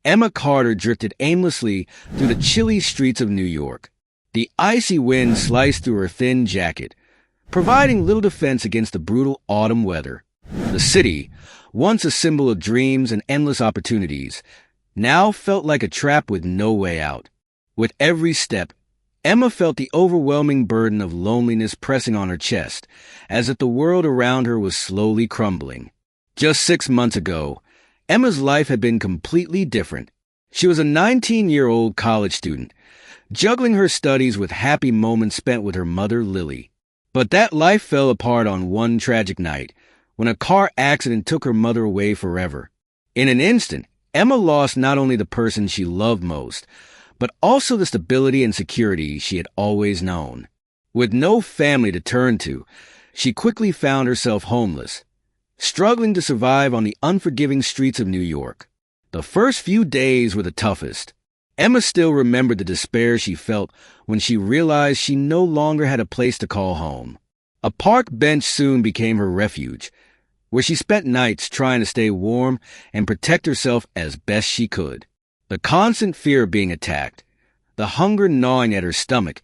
Emma Carter drifted aimlessly through the chilly streets of New York. The icy wind sliced through her thin jacket, providing little defense against the brutal autumn weather. The city, once a symbol of dreams and endless opportunities, now felt like a trap with no way out. With every step, Emma felt the overwhelming burden of loneliness pressing on her chest, as if the world around her was slowly crumbling. Just 6 months ago, Emma's life had been completely different. She was a 19-year-old college student, juggling her studies with happy moments spent with her mother, Lily. But that life fell apart on one tragic night, when a car accident took her mother away forever. In an instant, Emma lost not only the person she loved most, but also the stability and security she had always known. With no family to turn to, she quickly found herself homeless, struggling to survive on the unforgiving streets of New York. The first few days were the toughest. Emma still remembered the despair she felt when she realized she no longer had a place to call home. A park bench soon became her refuge, where she spent nights trying to stay warm and protect herself as best she could. The constant fear of being attacked, the hunger gnawing at her stomach,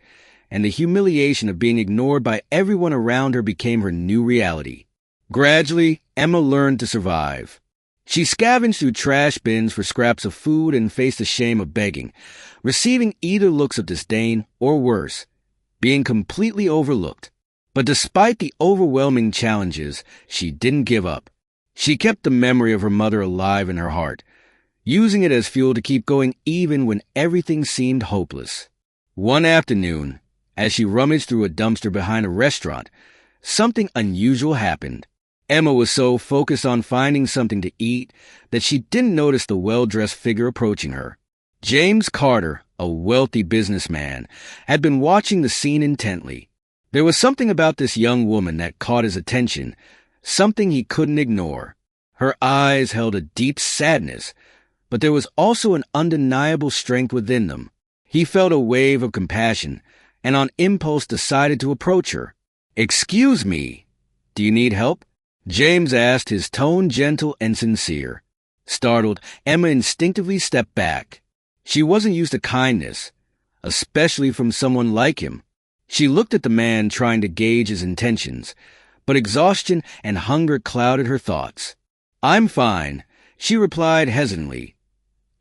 and the humiliation of being ignored by everyone around her became her new reality. Gradually, Emma learned to survive. She scavenged through trash bins for scraps of food and faced the shame of begging, receiving either looks of disdain or worse, being completely overlooked. But despite the overwhelming challenges, she didn't give up. She kept the memory of her mother alive in her heart, using it as fuel to keep going even when everything seemed hopeless. One afternoon, as she rummaged through a dumpster behind a restaurant, something unusual happened. Emma was so focused on finding something to eat that she didn't notice the well-dressed figure approaching her. James Carter, a wealthy businessman, had been watching the scene intently. There was something about this young woman that caught his attention, something he couldn't ignore. Her eyes held a deep sadness, but there was also an undeniable strength within them. He felt a wave of compassion, and on impulse decided to approach her. "Excuse me, do you need help?" James asked, his tone gentle and sincere. Startled, Emma instinctively stepped back. She wasn't used to kindness, especially from someone like him. She looked at the man, trying to gauge his intentions, but exhaustion and hunger clouded her thoughts. "I'm fine," she replied hesitantly.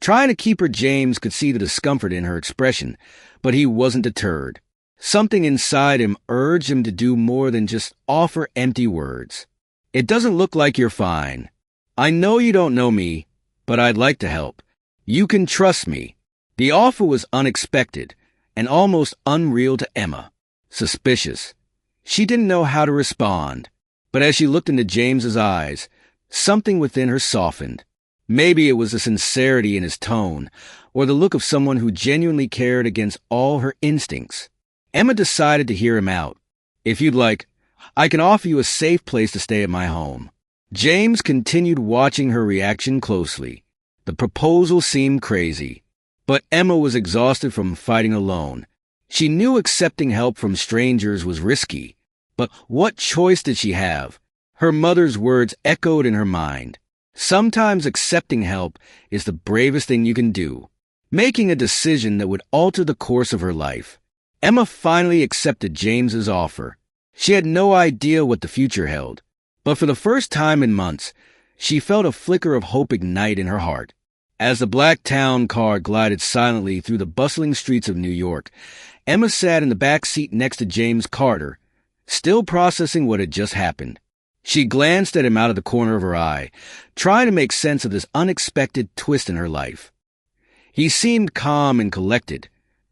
Trying to keep her, James could see the discomfort in her expression, but he wasn't deterred. Something inside him urged him to do more than just offer empty words. "It doesn't look like you're fine. I know you don't know me, but I'd like to help. You can trust me." The offer was unexpected and almost unreal to Emma. Suspicious. She didn't know how to respond, but as she looked into James's eyes, something within her softened. Maybe it was the sincerity in his tone, or the look of someone who genuinely cared against all her instincts. Emma decided to hear him out. "If you'd like, I can offer you a safe place to stay at my home." James continued watching her reaction closely. The proposal seemed crazy, but Emma was exhausted from fighting alone. She knew accepting help from strangers was risky, but what choice did she have? Her mother's words echoed in her mind. Sometimes accepting help is the bravest thing you can do, making a decision that would alter the course of her life. Emma finally accepted James's offer. She had no idea what the future held, but for the first time in months, she felt a flicker of hope ignite in her heart. As the black town car glided silently through the bustling streets of New York, Emma sat in the back seat next to James Carter, still processing what had just happened. She glanced at him out of the corner of her eye, trying to make sense of this unexpected twist in her life. He seemed calm and collected,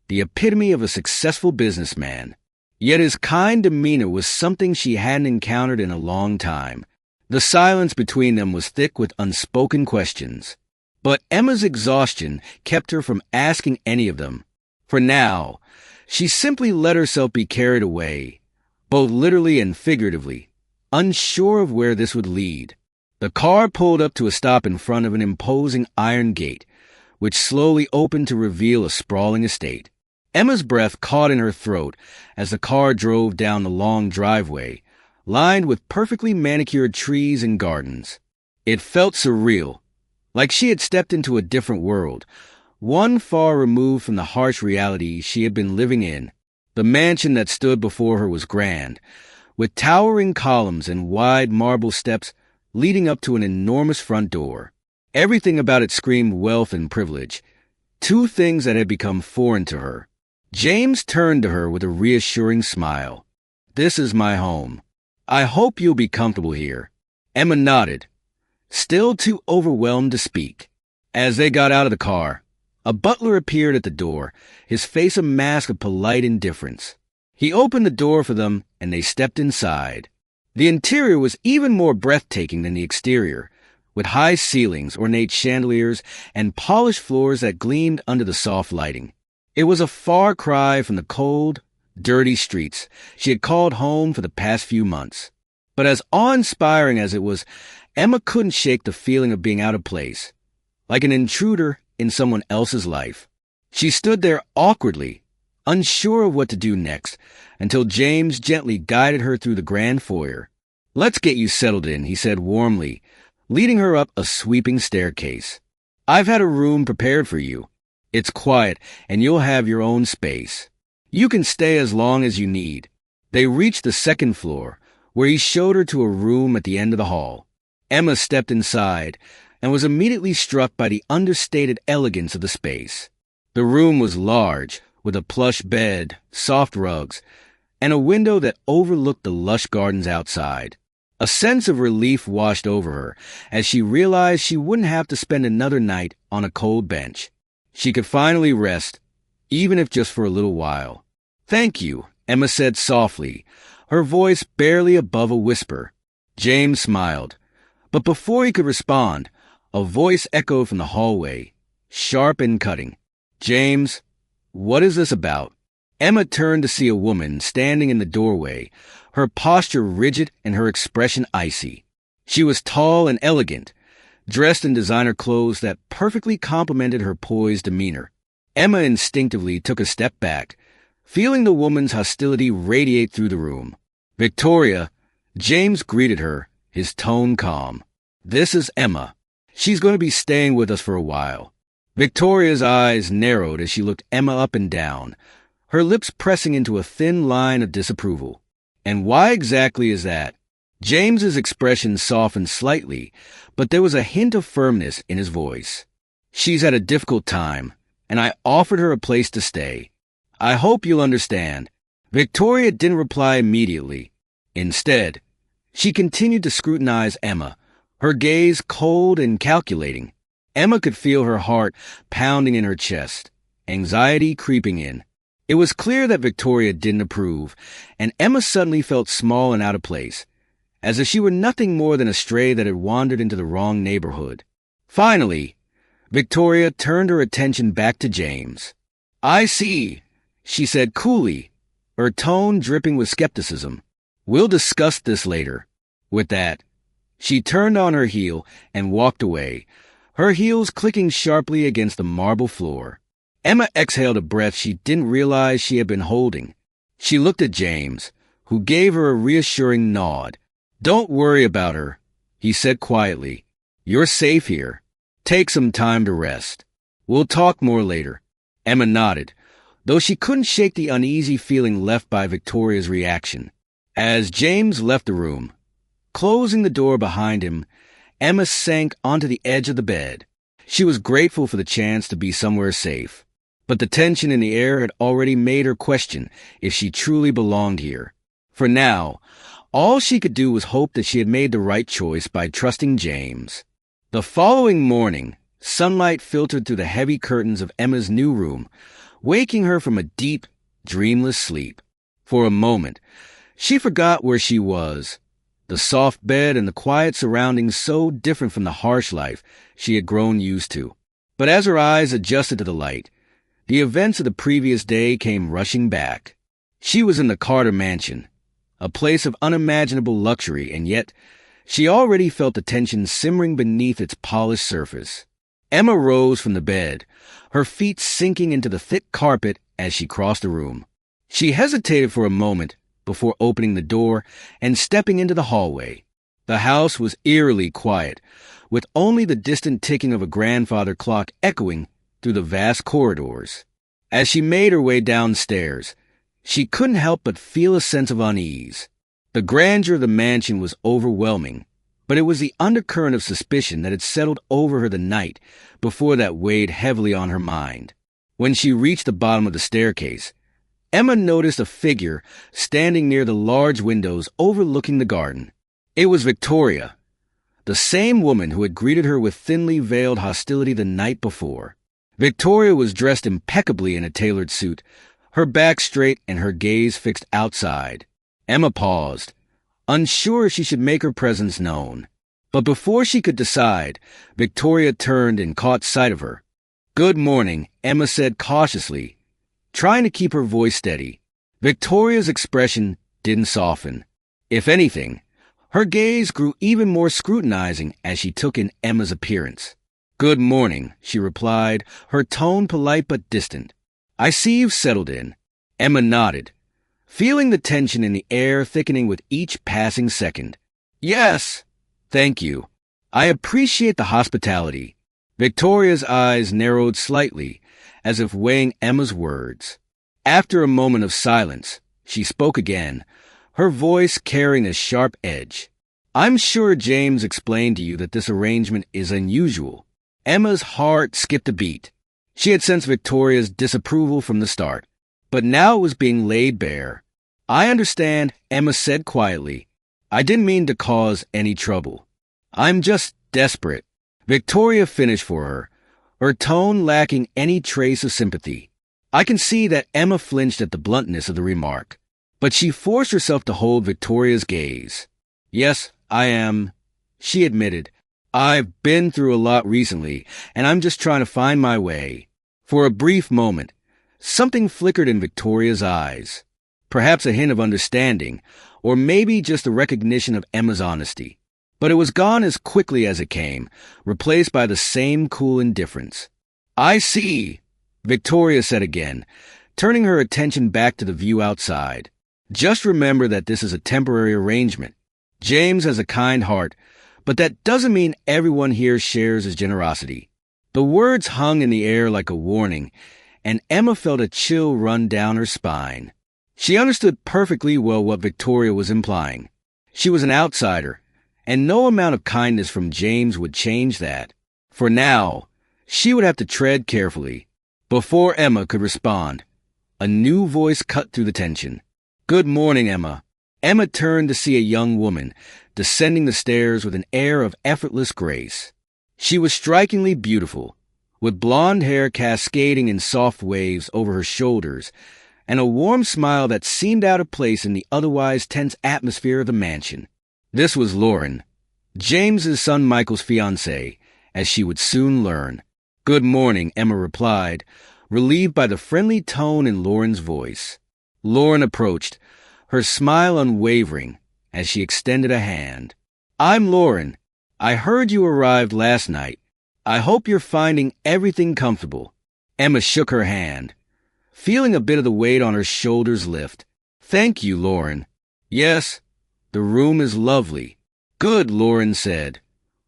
the epitome of a successful businessman. Yet his kind demeanor was something she hadn't encountered in a long time. The silence between them was thick with unspoken questions. But Emma's exhaustion kept her from asking any of them. For now, she simply let herself be carried away, both literally and figuratively, unsure of where this would lead. The car pulled up to a stop in front of an imposing iron gate, which slowly opened to reveal a sprawling estate. Emma's breath caught in her throat as the car drove down the long driveway, lined with perfectly manicured trees and gardens. It felt surreal, like she had stepped into a different world, one far removed from the harsh reality she had been living in. The mansion that stood before her was grand, with towering columns and wide marble steps leading up to an enormous front door. Everything about it screamed wealth and privilege, two things that had become foreign to her. James turned to her with a reassuring smile. "This is my home. I hope you'll be comfortable here." Emma nodded, still too overwhelmed to speak. As they got out of the car, a butler appeared at the door, his face a mask of polite indifference. He opened the door for them, and they stepped inside. The interior was even more breathtaking than the exterior, with high ceilings, ornate chandeliers, and polished floors that gleamed under the soft lighting. It was a far cry from the cold, dirty streets she had called home for the past few months. But as awe-inspiring as it was, Emma couldn't shake the feeling of being out of place, like an intruder in someone else's life. She stood there awkwardly, unsure of what to do next, until James gently guided her through the grand foyer. "Let's get you settled in," he said warmly, leading her up a sweeping staircase. "I've had a room prepared for you. It's quiet, and you'll have your own space. You can stay as long as you need." They reached the second floor, where he showed her to a room at the end of the hall. Emma stepped inside and was immediately struck by the understated elegance of the space. The room was large, with a plush bed, soft rugs, and a window that overlooked the lush gardens outside. A sense of relief washed over her as she realized she wouldn't have to spend another night on a cold bench. She could finally rest, even if just for a little while. "Thank you," Emma said softly, her voice barely above a whisper. James smiled, but before he could respond, a voice echoed from the hallway, sharp and cutting. "James, what is this about?" Emma turned to see a woman standing in the doorway, her posture rigid and her expression icy. She was tall and elegant, dressed in designer clothes that perfectly complemented her poised demeanor. Emma instinctively took a step back, feeling the woman's hostility radiate through the room. "Victoria," James greeted her, his tone calm. "This is Emma. She's going to be staying with us for a while." Victoria's eyes narrowed as she looked Emma up and down, her lips pressing into a thin line of disapproval. "And why exactly is that?" James's expression softened slightly, but there was a hint of firmness in his voice. "She's had a difficult time, and I offered her a place to stay. I hope you'll understand." Victoria didn't reply immediately. Instead, she continued to scrutinize Emma, her gaze cold and calculating. Emma could feel her heart pounding in her chest, anxiety creeping in. It was clear that Victoria didn't approve, and Emma suddenly felt small and out of place, as if she were nothing more than a stray that had wandered into the wrong neighborhood. Finally, Victoria turned her attention back to James. "I see," she said coolly, her tone dripping with skepticism. "We'll discuss this later." With that, she turned on her heel and walked away, her heels clicking sharply against the marble floor. Emma exhaled a breath she didn't realize she had been holding. She looked at James, who gave her a reassuring nod. "Don't worry about her," he said quietly. "You're safe here. Take some time to rest. We'll talk more later." Emma nodded, though she couldn't shake the uneasy feeling left by Victoria's reaction. As James left the room, closing the door behind him, Emma sank onto the edge of the bed. She was grateful for the chance to be somewhere safe, but the tension in the air had already made her question if she truly belonged here. For now, all she could do was hope that she had made the right choice by trusting James. The following morning, sunlight filtered through the heavy curtains of Emma's new room, waking her from a deep, dreamless sleep. For a moment, she forgot where she was, the soft bed and the quiet surroundings so different from the harsh life she had grown used to. But as her eyes adjusted to the light, the events of the previous day came rushing back. She was in the Carter mansion, a place of unimaginable luxury, and yet she already felt the tension simmering beneath its polished surface. Emma rose from the bed, her feet sinking into the thick carpet as she crossed the room. She hesitated for a moment before opening the door and stepping into the hallway. The house was eerily quiet, with only the distant ticking of a grandfather clock echoing through the vast corridors. As she made her way downstairs, she couldn't help but feel a sense of unease. The grandeur of the mansion was overwhelming, but it was the undercurrent of suspicion that had settled over her the night before that weighed heavily on her mind. When she reached the bottom of the staircase, Emma noticed a figure standing near the large windows overlooking the garden. It was Victoria, the same woman who had greeted her with thinly veiled hostility the night before. Victoria was dressed impeccably in a tailored suit, her back straight and her gaze fixed outside. Emma paused, unsure if she should make her presence known. But before she could decide, Victoria turned and caught sight of her. "Good morning," Emma said cautiously, trying to keep her voice steady. Victoria's expression didn't soften. If anything, her gaze grew even more scrutinizing as she took in Emma's appearance. "Good morning," she replied, her tone polite but distant. "I see you've settled in." Emma nodded, feeling the tension in the air thickening with each passing second. "Yes, thank you. I appreciate the hospitality." Victoria's eyes narrowed slightly, as if weighing Emma's words. After a moment of silence, she spoke again, her voice carrying a sharp edge. "I'm sure James explained to you that this arrangement is unusual." Emma's heart skipped a beat. She had sensed Victoria's disapproval from the start, but now it was being laid bare. "I understand," Emma said quietly. "I didn't mean to cause any trouble. I'm just desperate." Victoria finished for her tone lacking any trace of sympathy. I can see that Emma flinched at the bluntness of the remark, but she forced herself to hold Victoria's gaze. "Yes, I am," she admitted. "I've been through a lot recently, and I'm just trying to find my way." For a brief moment, something flickered in Victoria's eyes, perhaps a hint of understanding, or maybe just a recognition of Emma's honesty. But it was gone as quickly as it came, replaced by the same cool indifference. "I see," Victoria said again, turning her attention back to the view outside. "Just remember that this is a temporary arrangement. James has a kind heart, but that doesn't mean everyone here shares his generosity." The words hung in the air like a warning, and Emma felt a chill run down her spine. She understood perfectly well what Victoria was implying. She was an outsider, and no amount of kindness from James would change that. For now, she would have to tread carefully. Before Emma could respond, a new voice cut through the tension. "Good morning, Emma." Emma turned to see a young woman descending the stairs with an air of effortless grace. She was strikingly beautiful, with blonde hair cascading in soft waves over her shoulders, and a warm smile that seemed out of place in the otherwise tense atmosphere of the mansion. This was Lauren, James's son Michael's fiancée, as she would soon learn. "Good morning," Emma replied, relieved by the friendly tone in Lauren's voice. Lauren approached, her smile unwavering, as she extended a hand. "I'm Lauren. I heard you arrived last night. I hope you're finding everything comfortable." Emma shook her hand, feeling a bit of the weight on her shoulders lift. "Thank you, Lauren." "Yes, the room is lovely." "Good," Lauren said,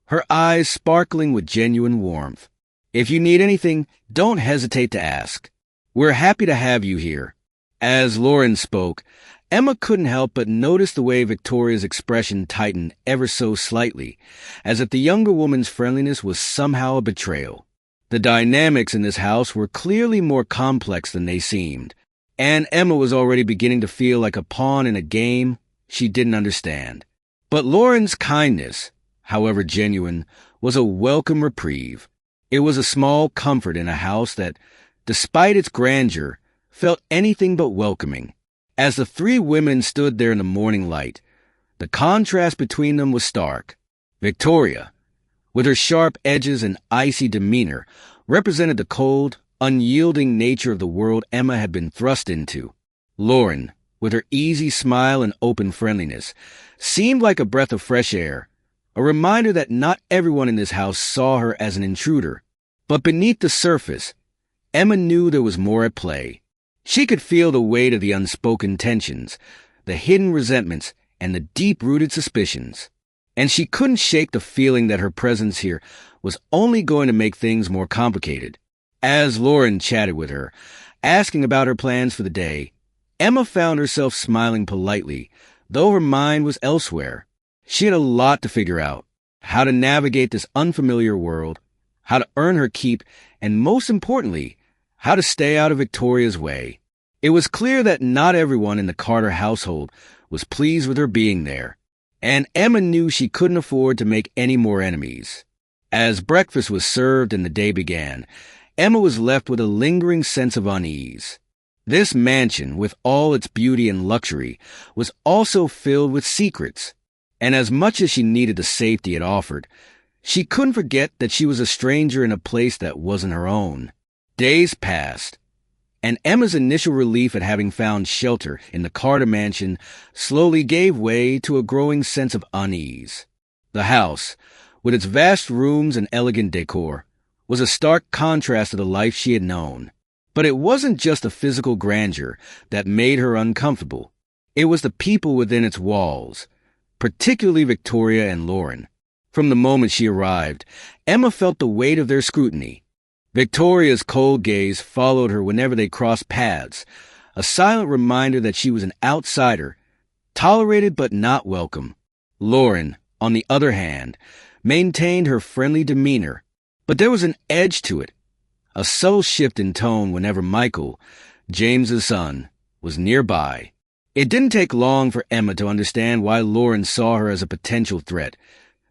her eyes sparkling with genuine warmth. "If you need anything, don't hesitate to ask. We're happy to have you here." As Lauren spoke, Emma couldn't help but notice the way Victoria's expression tightened ever so slightly, as if the younger woman's friendliness was somehow a betrayal. The dynamics in this house were clearly more complex than they seemed, and Emma was already beginning to feel like a pawn in a game she didn't understand. But Lauren's kindness, however genuine, was a welcome reprieve. It was a small comfort in a house that, despite its grandeur, felt anything but welcoming. As the three women stood there in the morning light, the contrast between them was stark. Victoria, with her sharp edges and icy demeanor, represented the cold, unyielding nature of the world Emma had been thrust into. Lauren, with her easy smile and open friendliness, seemed like a breath of fresh air, a reminder that not everyone in this house saw her as an intruder. But beneath the surface, Emma knew there was more at play. She could feel the weight of the unspoken tensions, the hidden resentments, and the deep-rooted suspicions. and she couldn't shake the feeling that her presence here was only going to make things more complicated. As Lauren chatted with her, asking about her plans for the day, Emma found herself smiling politely, though her mind was elsewhere. She had a lot to figure out: how to navigate this unfamiliar world, how to earn her keep, and most importantly, how to stay out of Victoria's way. It was clear that not everyone in the Carter household was pleased with her being there, and Emma knew she couldn't afford to make any more enemies. As breakfast was served and the day began, Emma was left with a lingering sense of unease. This mansion, with all its beauty and luxury, was also filled with secrets, and as much as she needed the safety it offered, she couldn't forget that she was a stranger in a place that wasn't her own. Days passed, and Emma's initial relief at having found shelter in the Carter mansion slowly gave way to a growing sense of unease. The house, with its vast rooms and elegant decor, was a stark contrast to the life she had known. But it wasn't just the physical grandeur that made her uncomfortable. It was the people within its walls, particularly Victoria and Lauren. From the moment she arrived, Emma felt the weight of their scrutiny. Victoria's cold gaze followed her whenever they crossed paths, a silent reminder that she was an outsider, tolerated but not welcome. Lauren, on the other hand, maintained her friendly demeanor, but there was an edge to it, a subtle shift in tone whenever Michael, James's son, was nearby. It didn't take long for Emma to understand why Lauren saw her as a potential threat,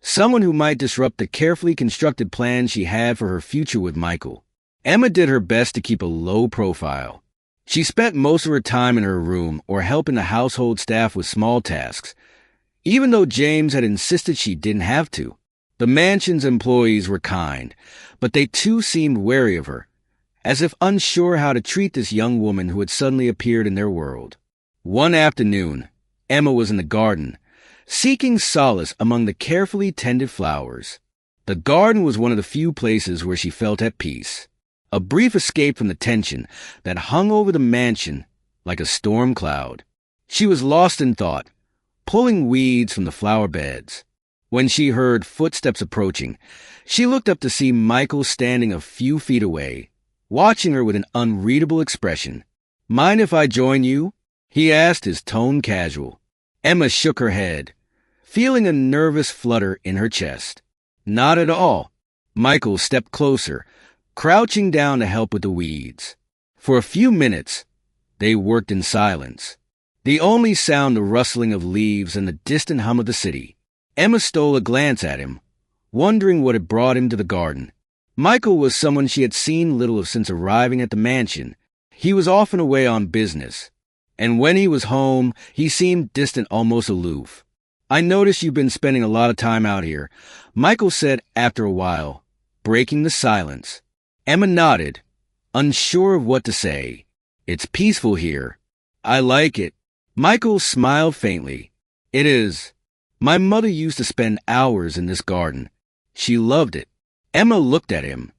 someone who might disrupt the carefully constructed plans she had for her future with Michael. Emma did her best to keep a low profile. She spent most of her time in her room or helping the household staff with small tasks, even though James had insisted she didn't have to. The mansion's employees were kind, but they too seemed wary of her, as if unsure how to treat this young woman who had suddenly appeared in their world. One afternoon, Emma was in the garden, seeking solace among the carefully tended flowers. The garden was one of the few places where she felt at peace, a brief escape from the tension that hung over the mansion like a storm cloud. She was lost in thought, pulling weeds from the flower beds. When she heard footsteps approaching, she looked up to see Michael standing a few feet away, watching her with an unreadable expression. "Mind if I join you?" he asked, his tone casual. Emma shook her head, feeling a nervous flutter in her chest. "Not at all." Michael stepped closer, crouching down to help with the weeds. For a few minutes, they worked in silence, the only sound the rustling of leaves and the distant hum of the city. Emma stole a glance at him, wondering what had brought him to the garden. Michael was someone she had seen little of since arriving at the mansion. He was often away on business, and when he was home, he seemed distant, almost aloof. "I notice you've been spending a lot of time out here," Michael said after a while, breaking the silence. Emma nodded, unsure of what to say. "It's peaceful here. I like it." Michael smiled faintly. "It is. My mother used to spend hours in this garden. She loved it." Emma looked at him,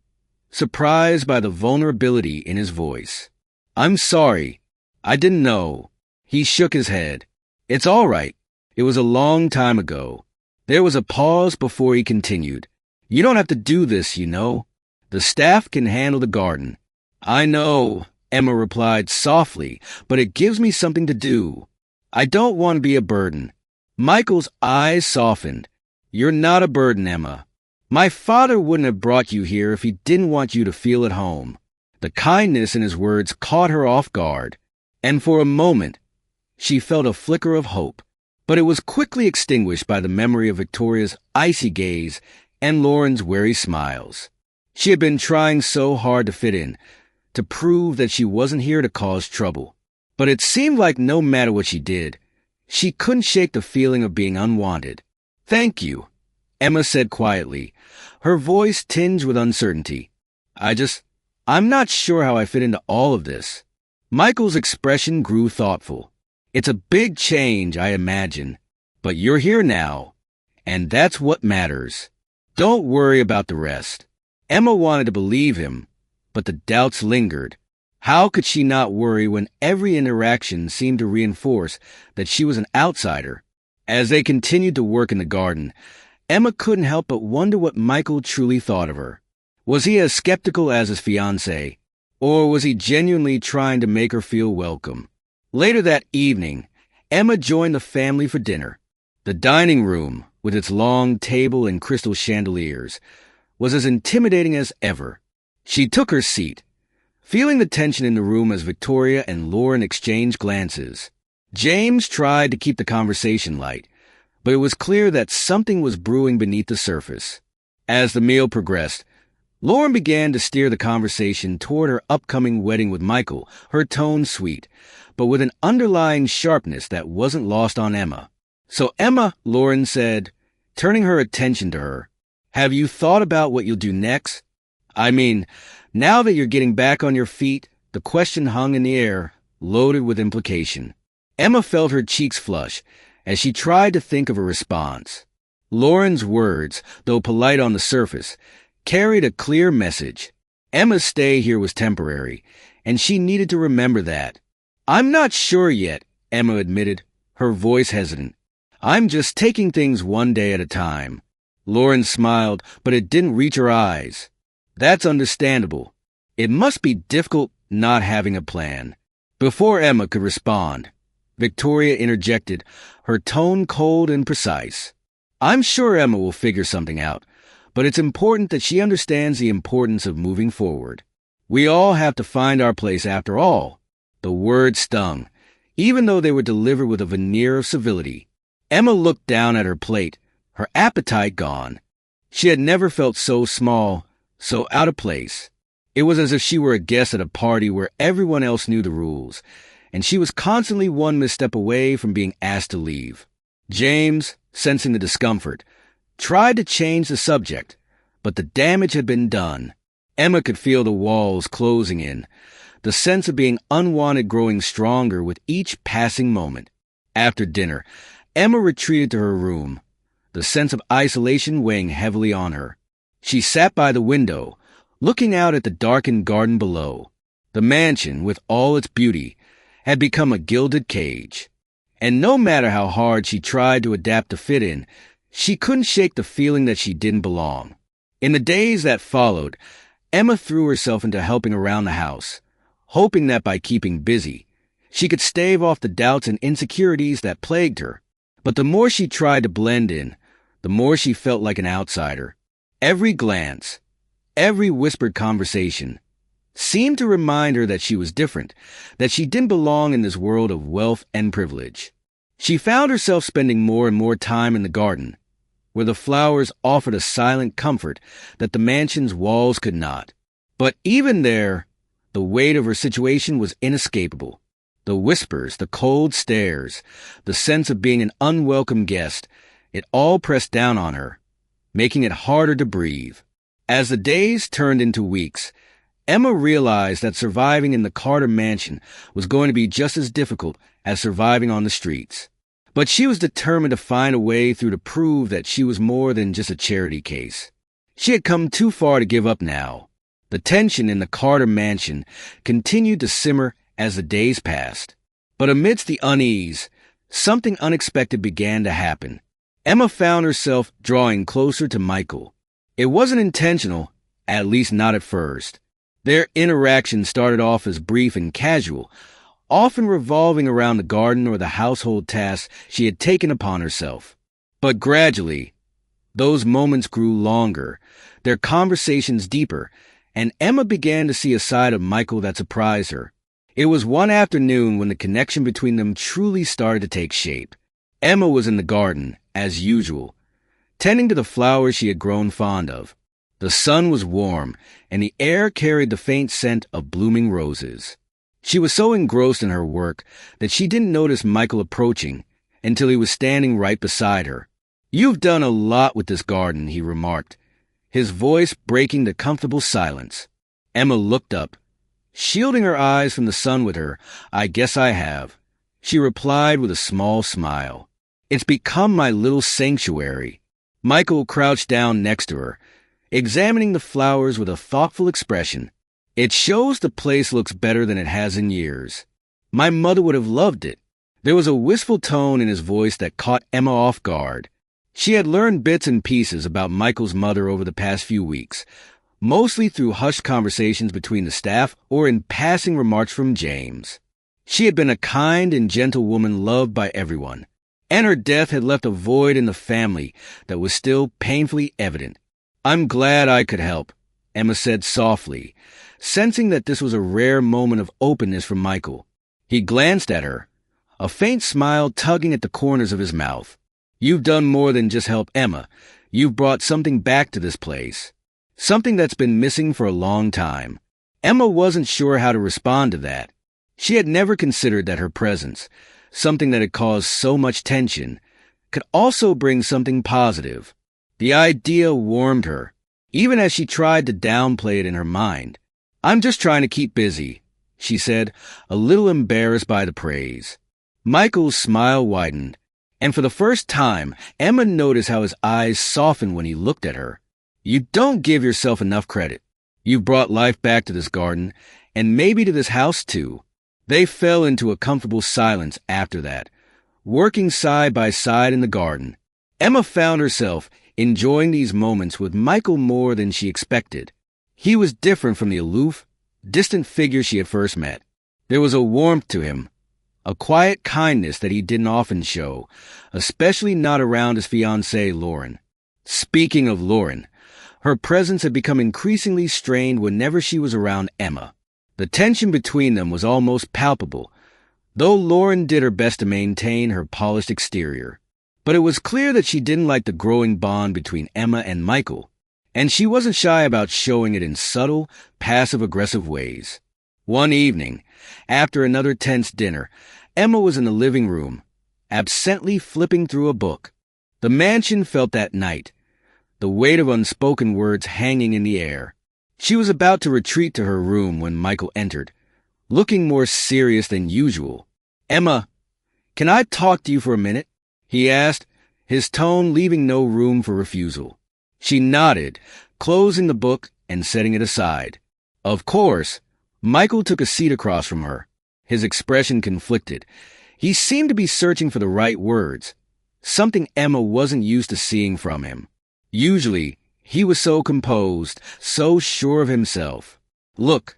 surprised by the vulnerability in his voice. "I'm sorry. I didn't know." He shook his head. "It's all right. It was a long time ago." There was a pause before he continued. "You don't have to do this, you know. The staff can handle the garden." "I know," Emma replied softly, "but it gives me something to do. I don't want to be a burden." Michael's eyes softened. "You're not a burden, Emma. My father wouldn't have brought you here if he didn't want you to feel at home." The kindness in his words caught her off guard, and for a moment, she felt a flicker of hope. But it was quickly extinguished by the memory of Victoria's icy gaze and Lauren's wary smiles. She had been trying so hard to fit in, to prove that she wasn't here to cause trouble. But it seemed like no matter what she did, she couldn't shake the feeling of being unwanted. "Thank you," Emma said quietly, her voice tinged with uncertainty. I'm not sure how I fit into all of this." Michael's expression grew thoughtful. "It's a big change, I imagine, but you're here now, and that's what matters. Don't worry about the rest." Emma wanted to believe him, but the doubts lingered. How could she not worry when every interaction seemed to reinforce that she was an outsider? As they continued to work in the garden, Emma couldn't help but wonder what Michael truly thought of her. Was he as skeptical as his fiancée, or was he genuinely trying to make her feel welcome? Later that evening, Emma joined the family for dinner. The dining room, with its long table and crystal chandeliers, was as intimidating as ever. She took her seat, feeling the tension in the room as Victoria and Lauren exchanged glances. James tried to keep the conversation light, but it was clear that something was brewing beneath the surface. As the meal progressed, Lauren began to steer the conversation toward her upcoming wedding with Michael, her tone sweet, but with an underlying sharpness that wasn't lost on Emma. "So Emma," Lauren said, turning her attention to her, "have you thought about what you'll do next? I mean, now that you're getting back on your feet," the question hung in the air, loaded with implication. Emma felt her cheeks flush as she tried to think of a response. Lauren's words, though polite on the surface, carried a clear message. Emma's stay here was temporary, and she needed to remember that. "I'm not sure yet," Emma admitted, her voice hesitant. "I'm just taking things one day at a time." Lauren smiled, but it didn't reach her eyes. "That's understandable. It must be difficult not having a plan." Before Emma could respond, Victoria interjected, her tone cold and precise. "I'm sure Emma will figure something out, but it's important that she understands the importance of moving forward. We all have to find our place after all." The words stung, even though they were delivered with a veneer of civility. Emma looked down at her plate, her appetite gone. She had never felt so small, so out of place. It was as if she were a guest at a party where everyone else knew the rules, and she was constantly one misstep away from being asked to leave. James, sensing the discomfort, tried to change the subject, but the damage had been done. Emma could feel the walls closing in, the sense of being unwanted growing stronger with each passing moment. After dinner, Emma retreated to her room, the sense of isolation weighing heavily on her. She sat by the window, looking out at the darkened garden below. The mansion, with all its beauty, had become a gilded cage, and no matter how hard she tried to adapt to fit in, she couldn't shake the feeling that she didn't belong. In the days that followed, Emma threw herself into helping around the house, hoping that by keeping busy, she could stave off the doubts and insecurities that plagued her. But the more she tried to blend in, the more she felt like an outsider. Every glance, every whispered conversation, seemed to remind her that she was different, that she didn't belong in this world of wealth and privilege. She found herself spending more and more time in the garden, where the flowers offered a silent comfort that the mansion's walls could not. But even there, the weight of her situation was inescapable. The whispers, the cold stares, the sense of being an unwelcome guest, it all pressed down on her, making it harder to breathe. As the days turned into weeks, Emma realized that surviving in the Carter mansion was going to be just as difficult as surviving on the streets. But she was determined to find a way through to prove that she was more than just a charity case. She had come too far to give up now. The tension in the Carter mansion continued to simmer as the days passed. But amidst the unease, something unexpected began to happen. Emma found herself drawing closer to Michael. It wasn't intentional, at least not at first. Their interaction started off as brief and casual, often revolving around the garden or the household tasks she had taken upon herself. But gradually, those moments grew longer, their conversations deeper, and Emma began to see a side of Michael that surprised her. It was one afternoon when the connection between them truly started to take shape. Emma was in the garden, as usual, tending to the flowers she had grown fond of. The sun was warm, and the air carried the faint scent of blooming roses. She was so engrossed in her work that she didn't notice Michael approaching until he was standing right beside her. "You've done a lot with this garden," he remarked, his voice breaking the comfortable silence. Emma looked up, shielding her eyes from the sun with her. "I guess I have," she replied with a small smile. "It's become my little sanctuary." Michael crouched down next to her, examining the flowers with a thoughtful expression. "It shows the place looks better than it has in years. My mother would have loved it." There was a wistful tone in his voice that caught Emma off guard. She had learned bits and pieces about Michael's mother over the past few weeks, mostly through hushed conversations between the staff or in passing remarks from James. She had been a kind and gentle woman loved by everyone, and her death had left a void in the family that was still painfully evident. "I'm glad I could help," Emma said softly, sensing that this was a rare moment of openness from Michael. He glanced at her, a faint smile tugging at the corners of his mouth. "You've done more than just help Emma. You've brought something back to this place. Something that's been missing for a long time." Emma wasn't sure how to respond to that. She had never considered that her presence, something that had caused so much tension, could also bring something positive. The idea warmed her, even as she tried to downplay it in her mind. "I'm just trying to keep busy," she said, a little embarrassed by the praise. Michael's smile widened, and for the first time, Emma noticed how his eyes softened when he looked at her. "You don't give yourself enough credit. You've brought life back to this garden, and maybe to this house too." They fell into a comfortable silence after that, working side by side in the garden. Emma found herself enjoying these moments with Michael more than she expected. He was different from the aloof, distant figure she had first met. There was a warmth to him, a quiet kindness that he didn't often show, especially not around his fiancée, Lauren. Speaking of Lauren, her presence had become increasingly strained whenever she was around Emma. The tension between them was almost palpable, though Lauren did her best to maintain her polished exterior. But it was clear that she didn't like the growing bond between Emma and Michael, and she wasn't shy about showing it in subtle, passive-aggressive ways. One evening, after another tense dinner, Emma was in the living room, absently flipping through a book. The mansion felt that night, the weight of unspoken words hanging in the air. She was about to retreat to her room when Michael entered, looking more serious than usual. "Emma, can I talk to you for a minute?" he asked, his tone leaving no room for refusal. She nodded, closing the book and setting it aside. "Of course." Michael took a seat across from her, his expression conflicted. He seemed to be searching for the right words, something Emma wasn't used to seeing from him. Usually, he was so composed, so sure of himself. "Look,"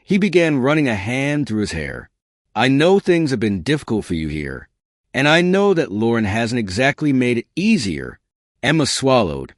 he began, running a hand through his hair. "I know things have been difficult for you here, and I know that Lauren hasn't exactly made it easier." Emma swallowed,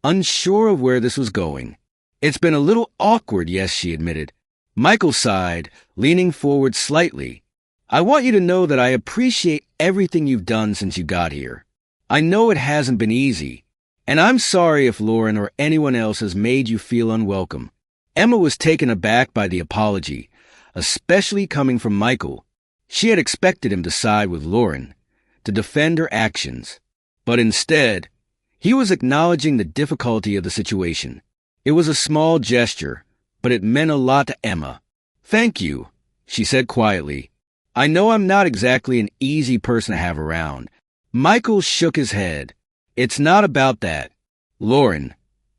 unsure of where this was going. "It's been a little awkward, yes," she admitted. Michael sighed, leaning forward slightly. "I want you to know that I appreciate everything you've done since you got here. I know it hasn't been easy, and I'm sorry if Lauren or anyone else has made you feel unwelcome." Emma was taken aback by the apology, especially coming from Michael. She had expected him to side with Lauren, to defend her actions. But instead, he was acknowledging the difficulty of the situation. It was a small gesture, but it meant a lot to Emma. "Thank you," she said quietly. "I know I'm not exactly an easy person to have around." Michael shook his head. "It's not about that. Lauren,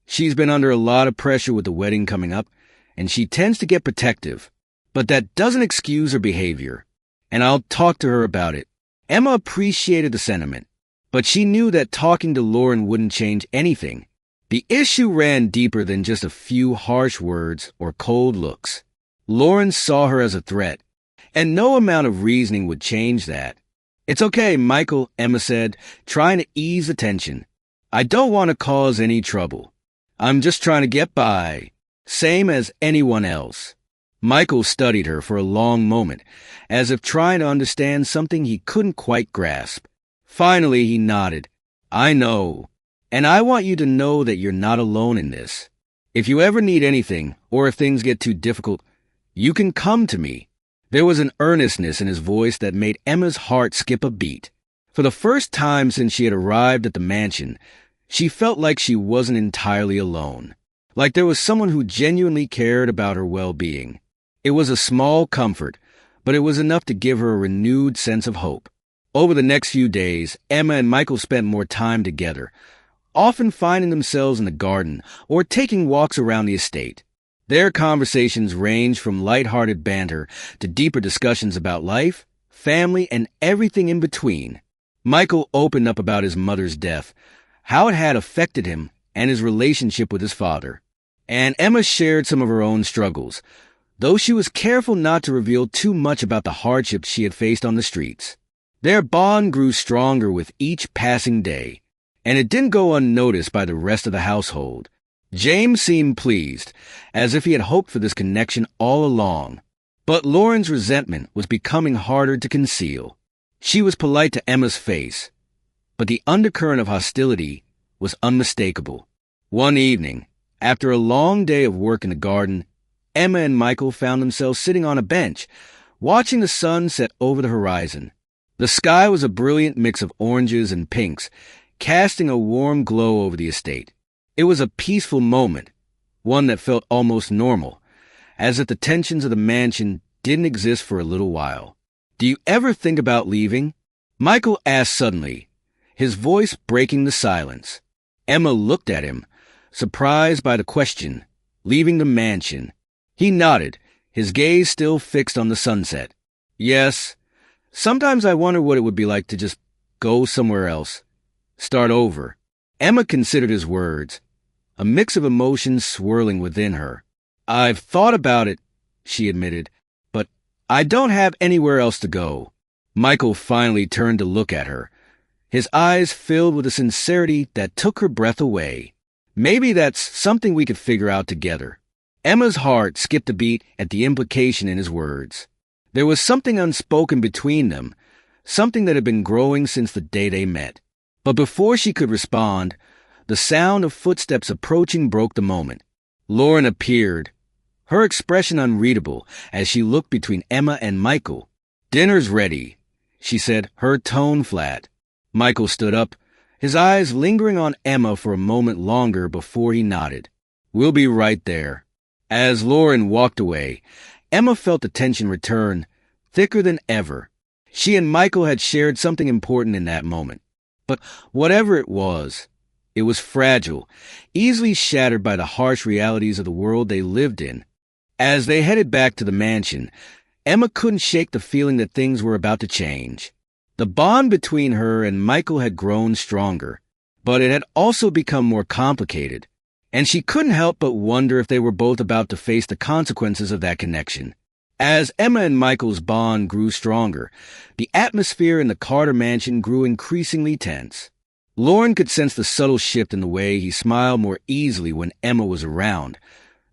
she's been under a lot of pressure with the wedding coming up, and she tends to get protective. But that doesn't excuse her behavior, and I'll talk to her about it." Emma appreciated the sentiment, but she knew that talking to Lauren wouldn't change anything. The issue ran deeper than just a few harsh words or cold looks. Lauren saw her as a threat, and no amount of reasoning would change that. "It's okay, Michael," Emma said, trying to ease the tension. "I don't want to cause any trouble. I'm just trying to get by, same as anyone else." Michael studied her for a long moment, as if trying to understand something he couldn't quite grasp. Finally, he nodded. "I know, and I want you to know that you're not alone in this. If you ever need anything, or if things get too difficult, you can come to me." There was an earnestness in his voice that made Emma's heart skip a beat. For the first time since she had arrived at the mansion, she felt like she wasn't entirely alone, like there was someone who genuinely cared about her well-being. It was a small comfort, but it was enough to give her a renewed sense of hope. Over the next few days, Emma and Michael spent more time together, often finding themselves in the garden or taking walks around the estate. Their conversations ranged from light-hearted banter to deeper discussions about life, family, and everything in between. Michael opened up about his mother's death, how it had affected him and his relationship with his father. And Emma shared some of her own struggles, though she was careful not to reveal too much about the hardships she had faced on the streets. Their bond grew stronger with each passing day, and it didn't go unnoticed by the rest of the household. James seemed pleased, as if he had hoped for this connection all along. But Lauren's resentment was becoming harder to conceal. She was polite to Emma's face, but the undercurrent of hostility was unmistakable. One evening, after a long day of work in the garden, Emma and Michael found themselves sitting on a bench, watching the sun set over the horizon. The sky was a brilliant mix of oranges and pinks, casting a warm glow over the estate. It was a peaceful moment, one that felt almost normal, as if the tensions of the mansion didn't exist for a little while. "Do you ever think about leaving?" Michael asked suddenly, his voice breaking the silence. Emma looked at him, surprised by the question. Leaving the mansion. He nodded, his gaze still fixed on the sunset. "Yes. Sometimes I wonder what it would be like to just go somewhere else. Start over." Emma considered his words, a mix of emotions swirling within her. "I've thought about it," she admitted, "but I don't have anywhere else to go." Michael finally turned to look at her, his eyes filled with a sincerity that took her breath away. "Maybe that's something we could figure out together." Emma's heart skipped a beat at the implication in his words. There was something unspoken between them, something that had been growing since the day they met. But before she could respond, the sound of footsteps approaching broke the moment. Lauren appeared, her expression unreadable as she looked between Emma and Michael. "Dinner's ready," she said, her tone flat. Michael stood up, his eyes lingering on Emma for a moment longer before he nodded. "We'll be right there." As Lauren walked away, Emma felt the tension return, thicker than ever. She and Michael had shared something important in that moment. But whatever it was fragile, easily shattered by the harsh realities of the world they lived in. As they headed back to the mansion, Emma couldn't shake the feeling that things were about to change. The bond between her and Michael had grown stronger, but it had also become more complicated, and she couldn't help but wonder if they were both about to face the consequences of that connection. As Emma and Michael's bond grew stronger, the atmosphere in the Carter mansion grew increasingly tense. Lauren could sense the subtle shift in the way he smiled more easily when Emma was around,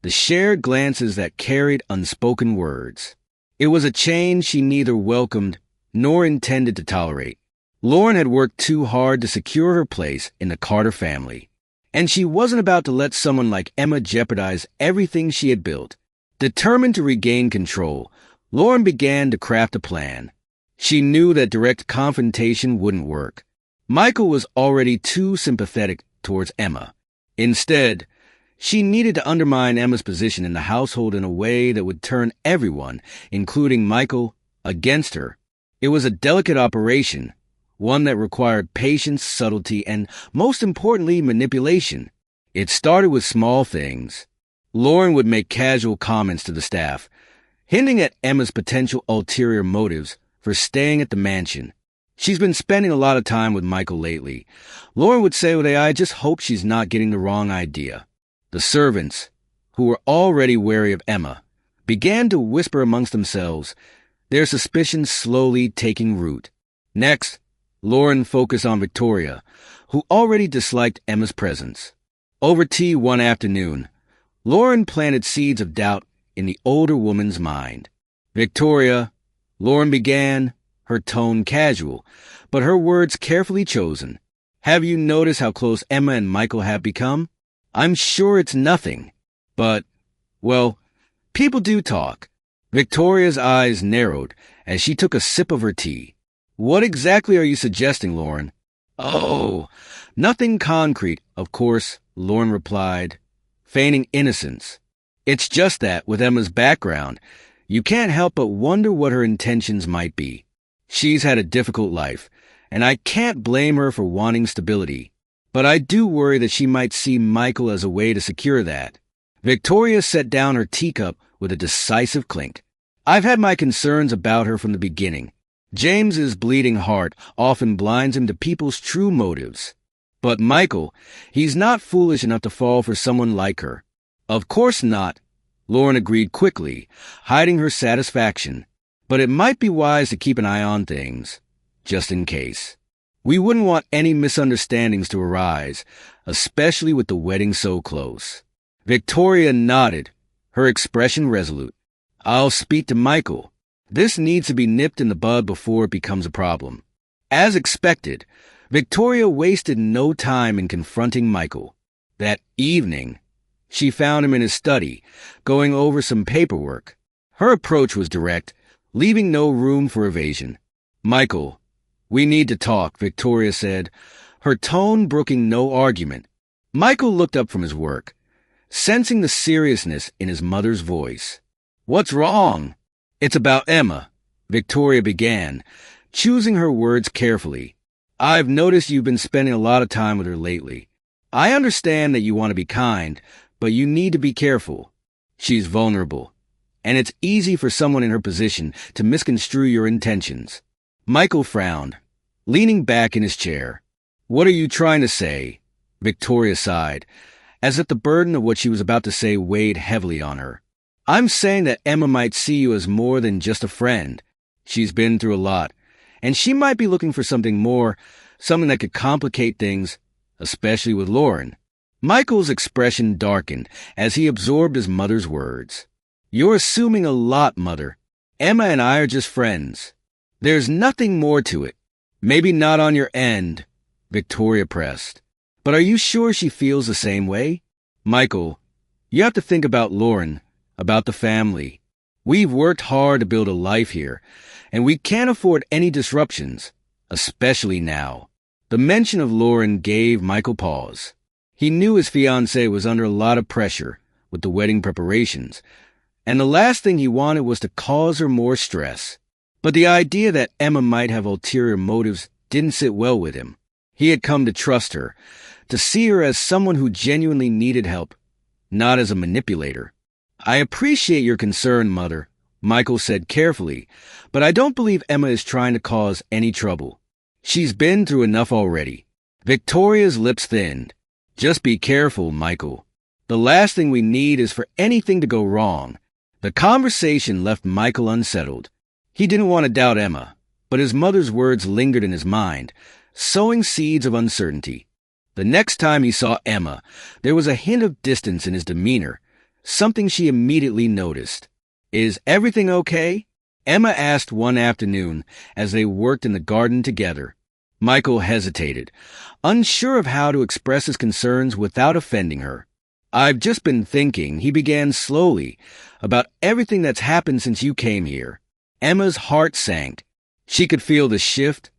the shared glances that carried unspoken words. It was a change she neither welcomed nor intended to tolerate. Lauren had worked too hard to secure her place in the Carter family, and she wasn't about to let someone like Emma jeopardize everything she had built. Determined to regain control, Lauren began to craft a plan. She knew that direct confrontation wouldn't work. Michael was already too sympathetic towards Emma. Instead, she needed to undermine Emma's position in the household in a way that would turn everyone, including Michael, against her. It was a delicate operation, one that required patience, subtlety, and, most importantly, manipulation. It started with small things. Lauren would make casual comments to the staff, hinting at Emma's potential ulterior motives for staying at the mansion. "She's been spending a lot of time with Michael lately." Lauren would say, "I just hope she's not getting the wrong idea." The servants, who were already wary of Emma, began to whisper amongst themselves, their suspicions slowly taking root. Next, Lauren focused on Victoria, who already disliked Emma's presence. Over tea one afternoon, Lauren planted seeds of doubt in the older woman's mind. "Victoria," Lauren began, her tone casual, but her words carefully chosen. "Have you noticed how close Emma and Michael have become? I'm sure it's nothing, but, well, people do talk." Victoria's eyes narrowed as she took a sip of her tea. "What exactly are you suggesting, Lauren?" "Oh, nothing concrete, of course," Lauren replied, feigning innocence. "It's just that, with Emma's background, you can't help but wonder what her intentions might be. She's had a difficult life, and I can't blame her for wanting stability. But I do worry that she might see Michael as a way to secure that." Victoria set down her teacup with a decisive clink. "I've had my concerns about her from the beginning. James's bleeding heart often blinds him to people's true motives." But Michael, he's not foolish enough to fall for someone like her. Of course not, Lauren agreed quickly, hiding her satisfaction. But it might be wise to keep an eye on things, just in case. We wouldn't want any misunderstandings to arise, especially with the wedding so close. Victoria nodded, her expression resolute. I'll speak to Michael. This needs to be nipped in the bud before it becomes a problem. As expected, Victoria wasted no time in confronting Michael. That evening, she found him in his study, going over some paperwork. Her approach was direct, leaving no room for evasion. Michael, we need to talk, Victoria said, her tone brooking no argument. Michael looked up from his work, sensing the seriousness in his mother's voice. What's wrong? It's about Emma, Victoria began, choosing her words carefully. I've noticed you've been spending a lot of time with her lately. I understand that you want to be kind, but you need to be careful. She's vulnerable, and it's easy for someone in her position to misconstrue your intentions. Michael frowned, leaning back in his chair. What are you trying to say? Victoria sighed, as if the burden of what she was about to say weighed heavily on her. I'm saying that Emma might see you as more than just a friend. She's been through a lot, and she might be looking for something more, something that could complicate things, especially with Lauren. Michael's expression darkened as he absorbed his mother's words. You're assuming a lot, Mother. Emma and I are just friends. There's nothing more to it. Maybe not on your end, Victoria pressed. But are you sure she feels the same way? Michael, you have to think about Lauren, about the family. We've worked hard to build a life here, and we can't afford any disruptions, especially now. The mention of Lauren gave Michael pause. He knew his fiancée was under a lot of pressure with the wedding preparations, and the last thing he wanted was to cause her more stress. But the idea that Emma might have ulterior motives didn't sit well with him. He had come to trust her, to see her as someone who genuinely needed help, not as a manipulator. I appreciate your concern, Mother, Michael said carefully, but I don't believe Emma is trying to cause any trouble. She's been through enough already. Victoria's lips thinned. Just be careful, Michael. The last thing we need is for anything to go wrong. The conversation left Michael unsettled. He didn't want to doubt Emma, but his mother's words lingered in his mind, sowing seeds of uncertainty. The next time he saw Emma, there was a hint of distance in his demeanor, something she immediately noticed. Is everything okay? Emma asked one afternoon as they worked in the garden together. Michael hesitated, unsure of how to express his concerns without offending her. I've just been thinking, he began slowly, about everything that's happened since you came here. Emma's heart sank. She could feel the shift,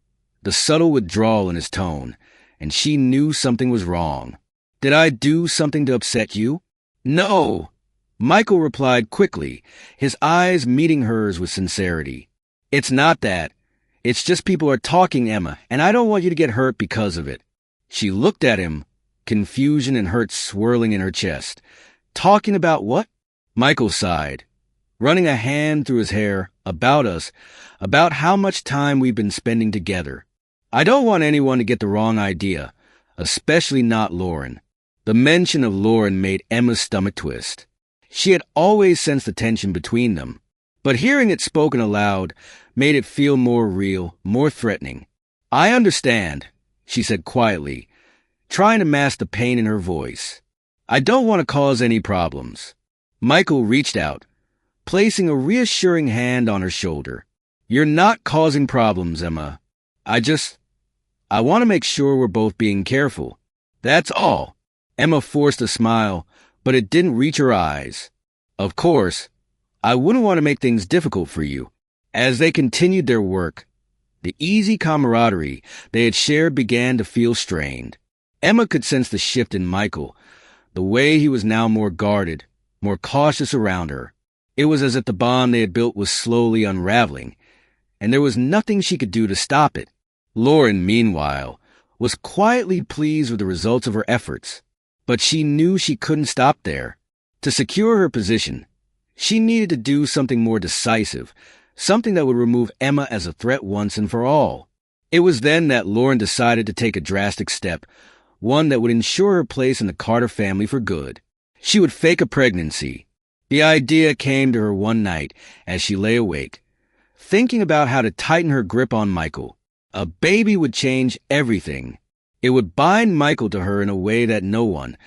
the subtle withdrawal in his tone, and she knew something was wrong. Did I do something to upset you? No, Michael replied quickly, his eyes meeting hers with sincerity. It's not that. It's just people are talking, Emma, and I don't want you to get hurt because of it. She looked at him, confusion and hurt swirling in her chest. Talking about what? Michael sighed, running a hand through his hair, about us, about how much time we've been spending together. I don't want anyone to get the wrong idea, especially not Lauren. The mention of Lauren made Emma's stomach twist. She had always sensed the tension between them, but hearing it spoken aloud made it feel more real, more threatening. I understand, she said quietly, trying to mask the pain in her voice. I don't want to cause any problems. Michael reached out, placing a reassuring hand on her shoulder. You're not causing problems, Emma. I want to make sure we're both being careful. That's all. Emma forced a smile, but it didn't reach her eyes. Of course, I wouldn't want to make things difficult for you. As they continued their work, the easy camaraderie they had shared began to feel strained. Emma could sense the shift in Michael, the way he was now more guarded, more cautious around her. It was as if the bond they had built was slowly unraveling, and there was nothing she could do to stop it. Lauren, meanwhile, was quietly pleased with the results of her efforts, but she knew she couldn't stop there. To secure her position, she needed to do something more decisive, something that would remove Emma as a threat once and for all. It was then that Lauren decided to take a drastic step, one that would ensure her place in the Carter family for good. She would fake a pregnancy. The idea came to her one night as she lay awake, thinking about how to tighten her grip on Michael. A baby would change everything. It would bind Michael to her in a way that no one,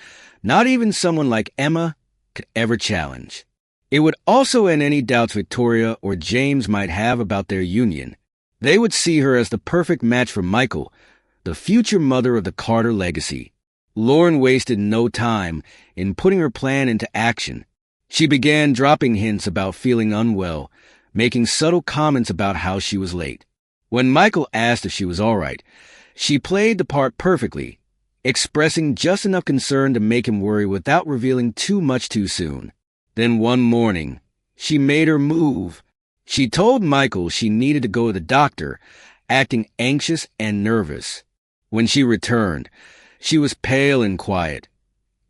not even someone like Emma, could ever challenge. It would also end any doubts Victoria or James might have about their union. They would see her as the perfect match for Michael, the future mother of the Carter legacy. Lauren wasted no time in putting her plan into action. She began dropping hints about feeling unwell, making subtle comments about how she was late. When Michael asked if she was all right, she played the part perfectly, expressing just enough concern to make him worry without revealing too much too soon. Then one morning, she made her move. She told Michael she needed to go to the doctor, acting anxious and nervous. When she returned, she was pale and quiet,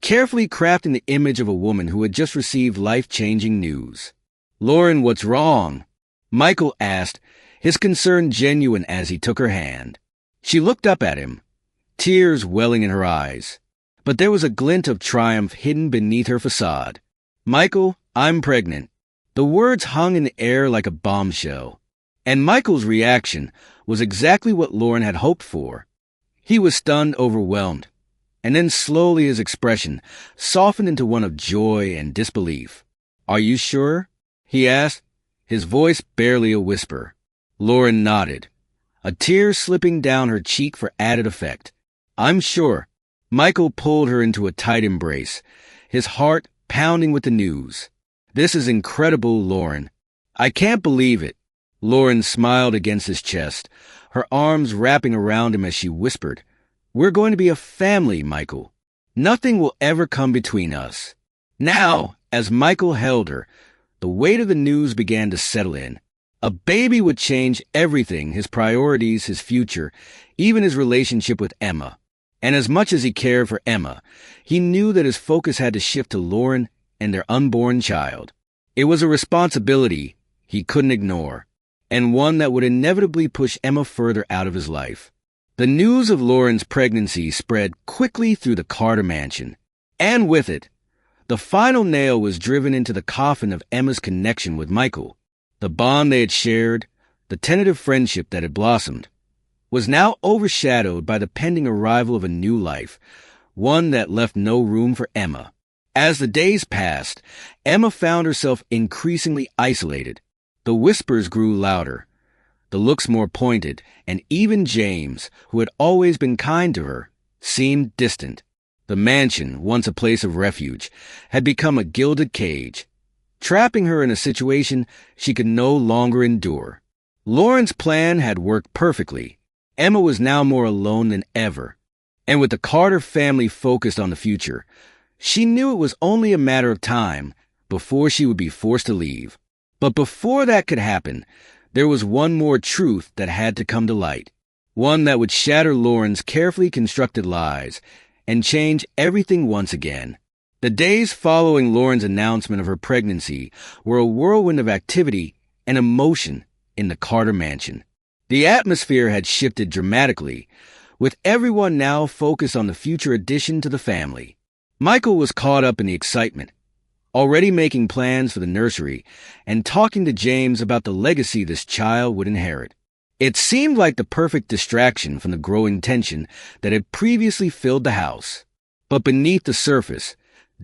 carefully crafting the image of a woman who had just received life-changing news. "Lauren, what's wrong?" Michael asked, his concern genuine as he took her hand. She looked up at him, tears welling in her eyes, but there was a glint of triumph hidden beneath her facade. "Michael, I'm pregnant." The words hung in the air like a bombshell, and Michael's reaction was exactly what Lauren had hoped for. He was stunned, overwhelmed, and then slowly his expression softened into one of joy and disbelief. "Are you sure?" he asked, his voice barely a whisper. Lauren nodded, a tear slipping down her cheek for added effect. "I'm sure." Michael pulled her into a tight embrace, his heart pounding with the news. "This is incredible, Lauren. I can't believe it." Lauren smiled against his chest, her arms wrapping around him as she whispered, "We're going to be a family, Michael. Nothing will ever come between us." Now, as Michael held her, the weight of the news began to settle in. A baby would change everything, his priorities, his future, even his relationship with Emma. And as much as he cared for Emma, he knew that his focus had to shift to Lauren and their unborn child. It was a responsibility he couldn't ignore, and one that would inevitably push Emma further out of his life. The news of Lauren's pregnancy spread quickly through the Carter mansion, and with it, the final nail was driven into the coffin of Emma's connection with Michael. The bond they had shared, the tentative friendship that had blossomed, was now overshadowed by the pending arrival of a new life, one that left no room for Emma. As the days passed, Emma found herself increasingly isolated. The whispers grew louder, the looks more pointed, and even James, who had always been kind to her, seemed distant. The mansion, once a place of refuge, had become a gilded cage, trapping her in a situation she could no longer endure. Lauren's plan had worked perfectly. Emma was now more alone than ever, and with the Carter family focused on the future, she knew it was only a matter of time before she would be forced to leave. But before that could happen, there was one more truth that had to come to light, one that would shatter Lauren's carefully constructed lies and change everything once again. The days following Lauren's announcement of her pregnancy were a whirlwind of activity and emotion in the Carter mansion. The atmosphere had shifted dramatically, with everyone now focused on the future addition to the family. Michael was caught up in the excitement, already making plans for the nursery and talking to James about the legacy this child would inherit. It seemed like the perfect distraction from the growing tension that had previously filled the house. But beneath the surface,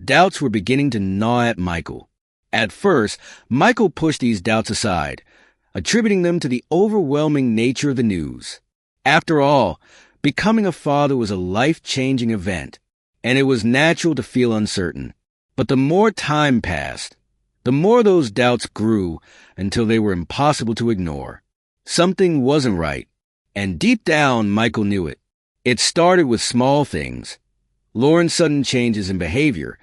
doubts were beginning to gnaw at Michael. At first, Michael pushed these doubts aside, attributing them to the overwhelming nature of the news. After all, becoming a father was a life-changing event, and it was natural to feel uncertain. But the more time passed, the more those doubts grew until they were impossible to ignore. Something wasn't right, and deep down, Michael knew it. It started with small things. Lauren's sudden changes in behavior,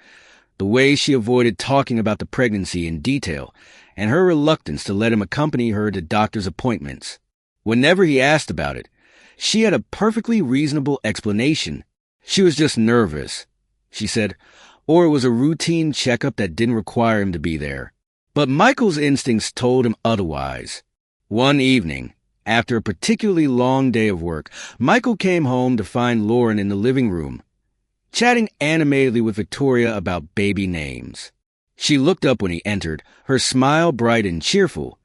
the way she avoided talking about the pregnancy in detail, and her reluctance to let him accompany her to doctor's appointments. Whenever he asked about it, she had a perfectly reasonable explanation. She was just nervous, she said, or it was a routine checkup that didn't require him to be there. But Michael's instincts told him otherwise. One evening, after a particularly long day of work, Michael came home to find Lauren in the living room, chatting animatedly with Victoria about baby names. She looked up when he entered, her smile bright and cheerful,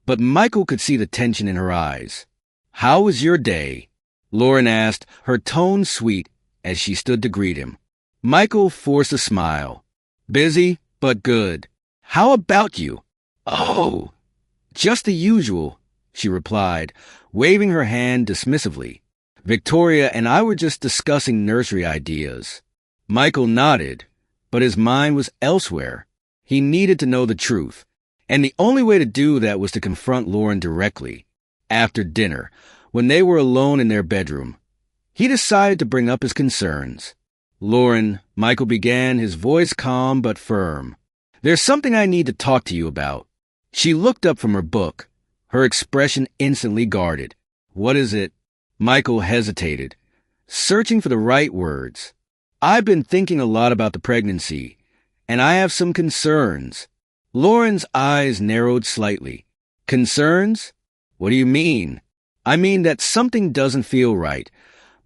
but Michael could see the tension in her eyes. "How was your day?" Lauren asked, her tone sweet as she stood to greet him. Michael forced a smile. "Busy, but good. How about you?" "Oh, just the usual," she replied, waving her hand dismissively. "Victoria and I were just discussing nursery ideas." Michael nodded, but his mind was elsewhere. He needed to know the truth, and the only way to do that was to confront Lauren directly. After dinner, when they were alone in their bedroom, he decided to bring up his concerns. "Lauren," Michael began, his voice calm but firm, "there's something I need to talk to you about." She looked up from her book, her expression instantly guarded. "What is it?" Michael hesitated, searching for the right words. "I've been thinking a lot about the pregnancy, and I have some concerns." Lauren's eyes narrowed slightly. "Concerns? What do you mean?" "I mean that something doesn't feel right,"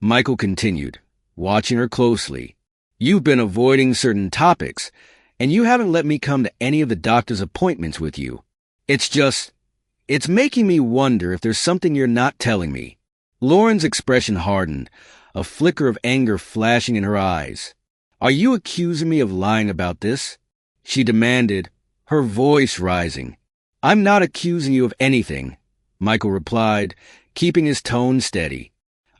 Michael continued, watching her closely. "You've been avoiding certain topics, and you haven't let me come to any of the doctor's appointments with you. It's making me wonder if there's something you're not telling me." Lauren's expression hardened, a flicker of anger flashing in her eyes. "Are you accusing me of lying about this?" she demanded, her voice rising. "I'm not accusing you of anything," Michael replied, keeping his tone steady.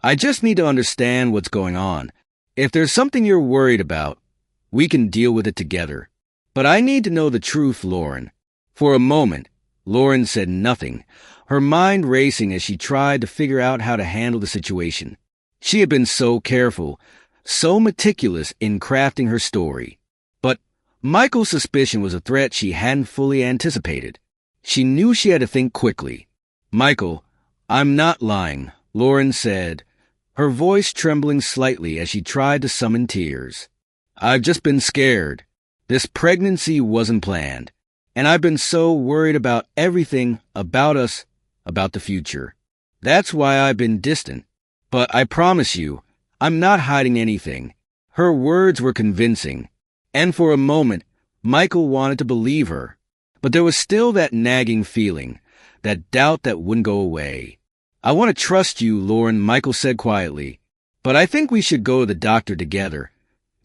"I just need to understand what's going on. If there's something you're worried about, we can deal with it together. But I need to know the truth, Lauren." For a moment, Lauren said nothing, her mind racing as she tried to figure out how to handle the situation. She had been so careful, so meticulous in crafting her story. But Michael's suspicion was a threat she hadn't fully anticipated. She knew she had to think quickly. "Michael, I'm not lying," Lauren said, her voice trembling slightly as she tried to summon tears. "I've just been scared. This pregnancy wasn't planned, and I've been so worried about everything about us, about the future. That's why I've been distant. But I promise you, I'm not hiding anything." Her words were convincing, and for a moment, Michael wanted to believe her. But there was still that nagging feeling, that doubt that wouldn't go away. "I want to trust you, Lauren," Michael said quietly, "but I think we should go to the doctor together,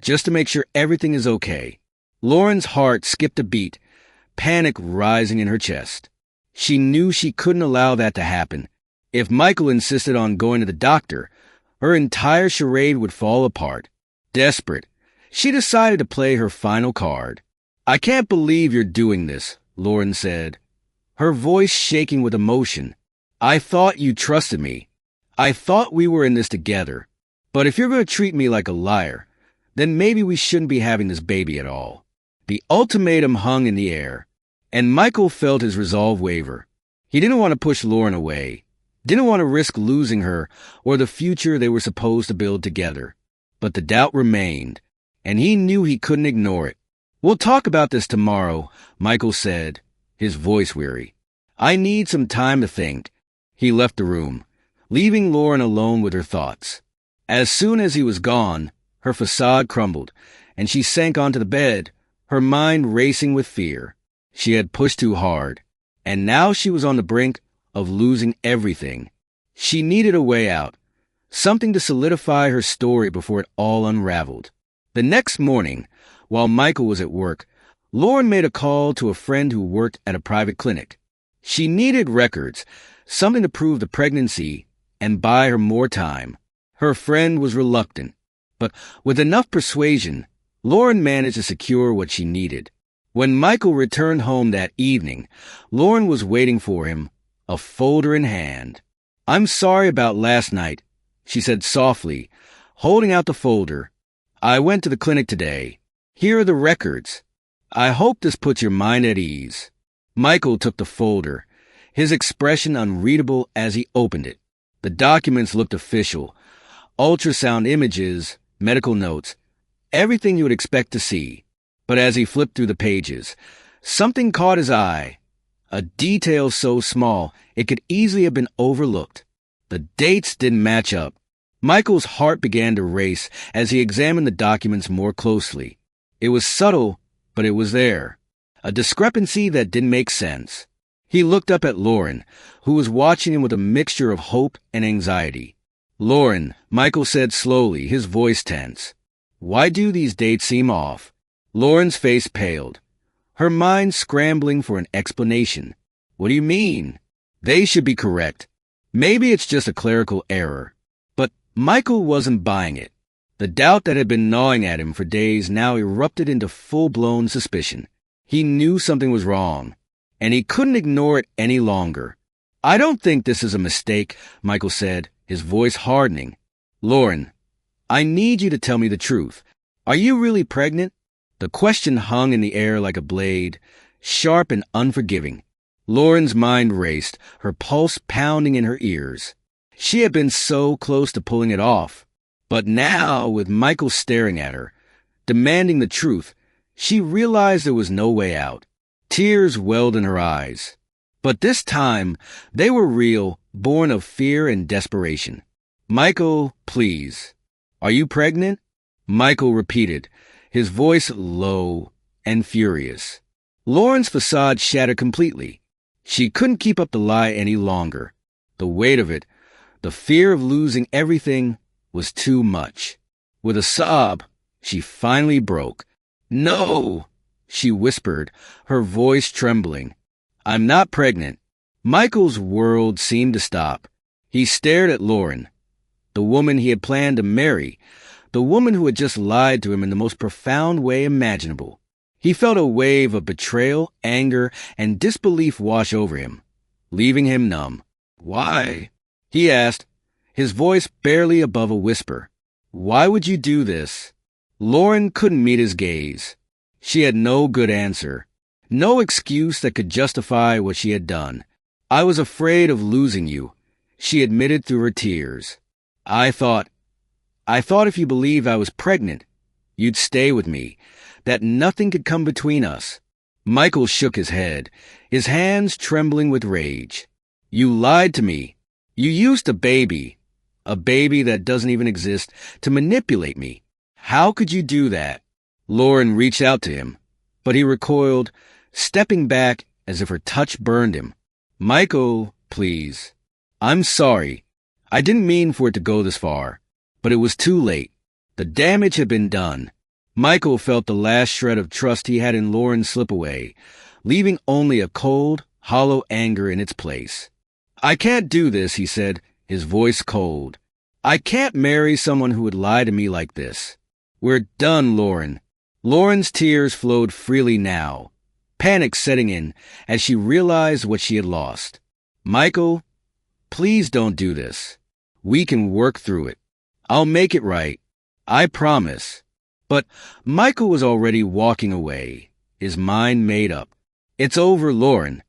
just to make sure everything is okay." Lauren's heart skipped a beat, panic rising in her chest. She knew she couldn't allow that to happen. If Michael insisted on going to the doctor, her entire charade would fall apart. Desperate, she decided to play her final card. "I can't believe you're doing this," Lauren said, her voice shaking with emotion. "I thought you trusted me. I thought we were in this together. But if you're going to treat me like a liar, then maybe we shouldn't be having this baby at all." The ultimatum hung in the air, and Michael felt his resolve waver. He didn't want to push Lauren away, didn't want to risk losing her or the future they were supposed to build together. But the doubt remained, and he knew he couldn't ignore it. "We'll talk about this tomorrow," Michael said, his voice weary. "I need some time to think." He left the room, leaving Lauren alone with her thoughts. As soon as he was gone, her facade crumbled, and she sank onto the bed, her mind racing with fear. She had pushed too hard, and now she was on the brink of losing everything. She needed a way out, something to solidify her story before it all unraveled. The next morning, while Michael was at work, Lauren made a call to a friend who worked at a private clinic. She needed records, something to prove the pregnancy and buy her more time. Her friend was reluctant, but with enough persuasion, Lauren managed to secure what she needed. When Michael returned home that evening, Lauren was waiting for him, a folder in hand. "I'm sorry about last night," she said softly, holding out the folder. "I went to the clinic today. Here are the records. I hope this puts your mind at ease." Michael took the folder, his expression unreadable as he opened it. The documents looked official. Ultrasound images, medical notes, everything you would expect to see. But as he flipped through the pages, something caught his eye. A detail so small it could easily have been overlooked. The dates didn't match up. Michael's heart began to race as he examined the documents more closely. It was subtle, but it was there. A discrepancy that didn't make sense. He looked up at Lauren, who was watching him with a mixture of hope and anxiety. "Lauren," Michael said slowly, his voice tense. "Why do these dates seem off?" Lauren's face paled, her mind scrambling for an explanation. "What do you mean?" "They should be correct. Maybe it's just a clerical error." But Michael wasn't buying it. The doubt that had been gnawing at him for days now erupted into full-blown suspicion. He knew something was wrong, and he couldn't ignore it any longer. "I don't think this is a mistake," Michael said, his voice hardening. "Lauren, I need you to tell me the truth. Are you really pregnant?" The question hung in the air like a blade, sharp and unforgiving. Lauren's mind raced, her pulse pounding in her ears. She had been so close to pulling it off. But now, with Michael staring at her, demanding the truth, she realized there was no way out. Tears welled in her eyes. But this time, they were real, born of fear and desperation. "Michael, please. Are you pregnant?" Michael repeated, his voice low and furious. Lauren's facade shattered completely. She couldn't keep up the lie any longer. The weight of it, the fear of losing everything, was too much. With a sob, she finally broke. "No," she whispered, her voice trembling. "I'm not pregnant." Michael's world seemed to stop. He stared at Lauren, the woman he had planned to marry, the woman who had just lied to him in the most profound way imaginable. He felt a wave of betrayal, anger, and disbelief wash over him, leaving him numb. "Why?" he asked, his voice barely above a whisper. "Why would you do this?" Lauren couldn't meet his gaze. She had no good answer, no excuse that could justify what she had done. "I was afraid of losing you," she admitted through her tears. I thought if you believed I was pregnant, you'd stay with me, that nothing could come between us." Michael shook his head, his hands trembling with rage. "You lied to me. You used a baby that doesn't even exist, to manipulate me. How could you do that?" Lauren reached out to him, but he recoiled, stepping back as if her touch burned him. "Michael, please. I'm sorry. I didn't mean for it to go this far, but it was too late. The damage had been done." Michael felt the last shred of trust he had in Lauren slip away, leaving only a cold, hollow anger in its place. "I can't do this," he said, his voice cold. "I can't marry someone who would lie to me like this. We're done, Lauren." Lauren's tears flowed freely now, panic setting in as she realized what she had lost. "Michael, please don't do this. We can work through it. I'll make it right. I promise." But Michael was already walking away, his mind made up. "It's over, Lauren.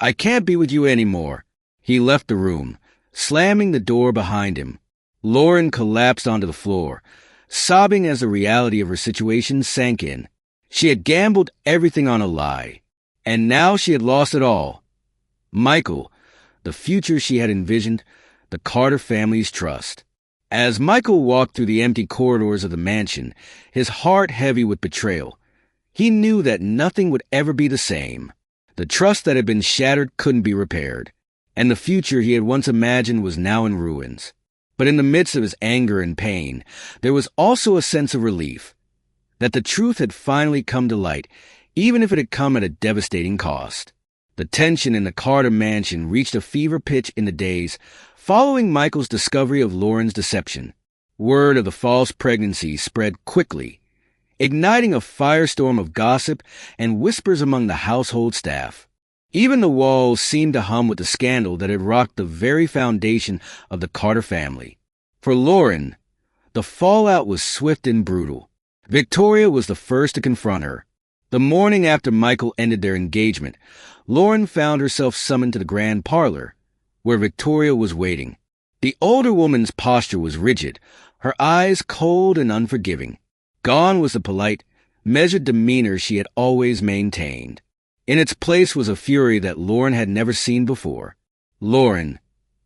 I can't be with you anymore." He left the room, slamming the door behind him. Lauren collapsed onto the floor, sobbing as the reality of her situation sank in. She had gambled everything on a lie, and now she had lost it all. Michael, the future she had envisioned, the Carter family's trust. As Michael walked through the empty corridors of the mansion, his heart heavy with betrayal, he knew that nothing would ever be the same. The trust that had been shattered couldn't be repaired, and the future he had once imagined was now in ruins. But in the midst of his anger and pain, there was also a sense of relief, that the truth had finally come to light, even if it had come at a devastating cost. The tension in the Carter mansion reached a fever pitch in the days following Michael's discovery of Lauren's deception. Word of the false pregnancy spread quickly, igniting a firestorm of gossip and whispers among the household staff. Even the walls seemed to hum with the scandal that had rocked the very foundation of the Carter family. For Lauren, the fallout was swift and brutal. Victoria was the first to confront her. The morning after Michael ended their engagement, Lauren found herself summoned to the grand parlor, where Victoria was waiting. The older woman's posture was rigid, her eyes cold and unforgiving. Gone was the polite, measured demeanor she had always maintained. In its place was a fury that Lauren had never seen before. "Lauren,"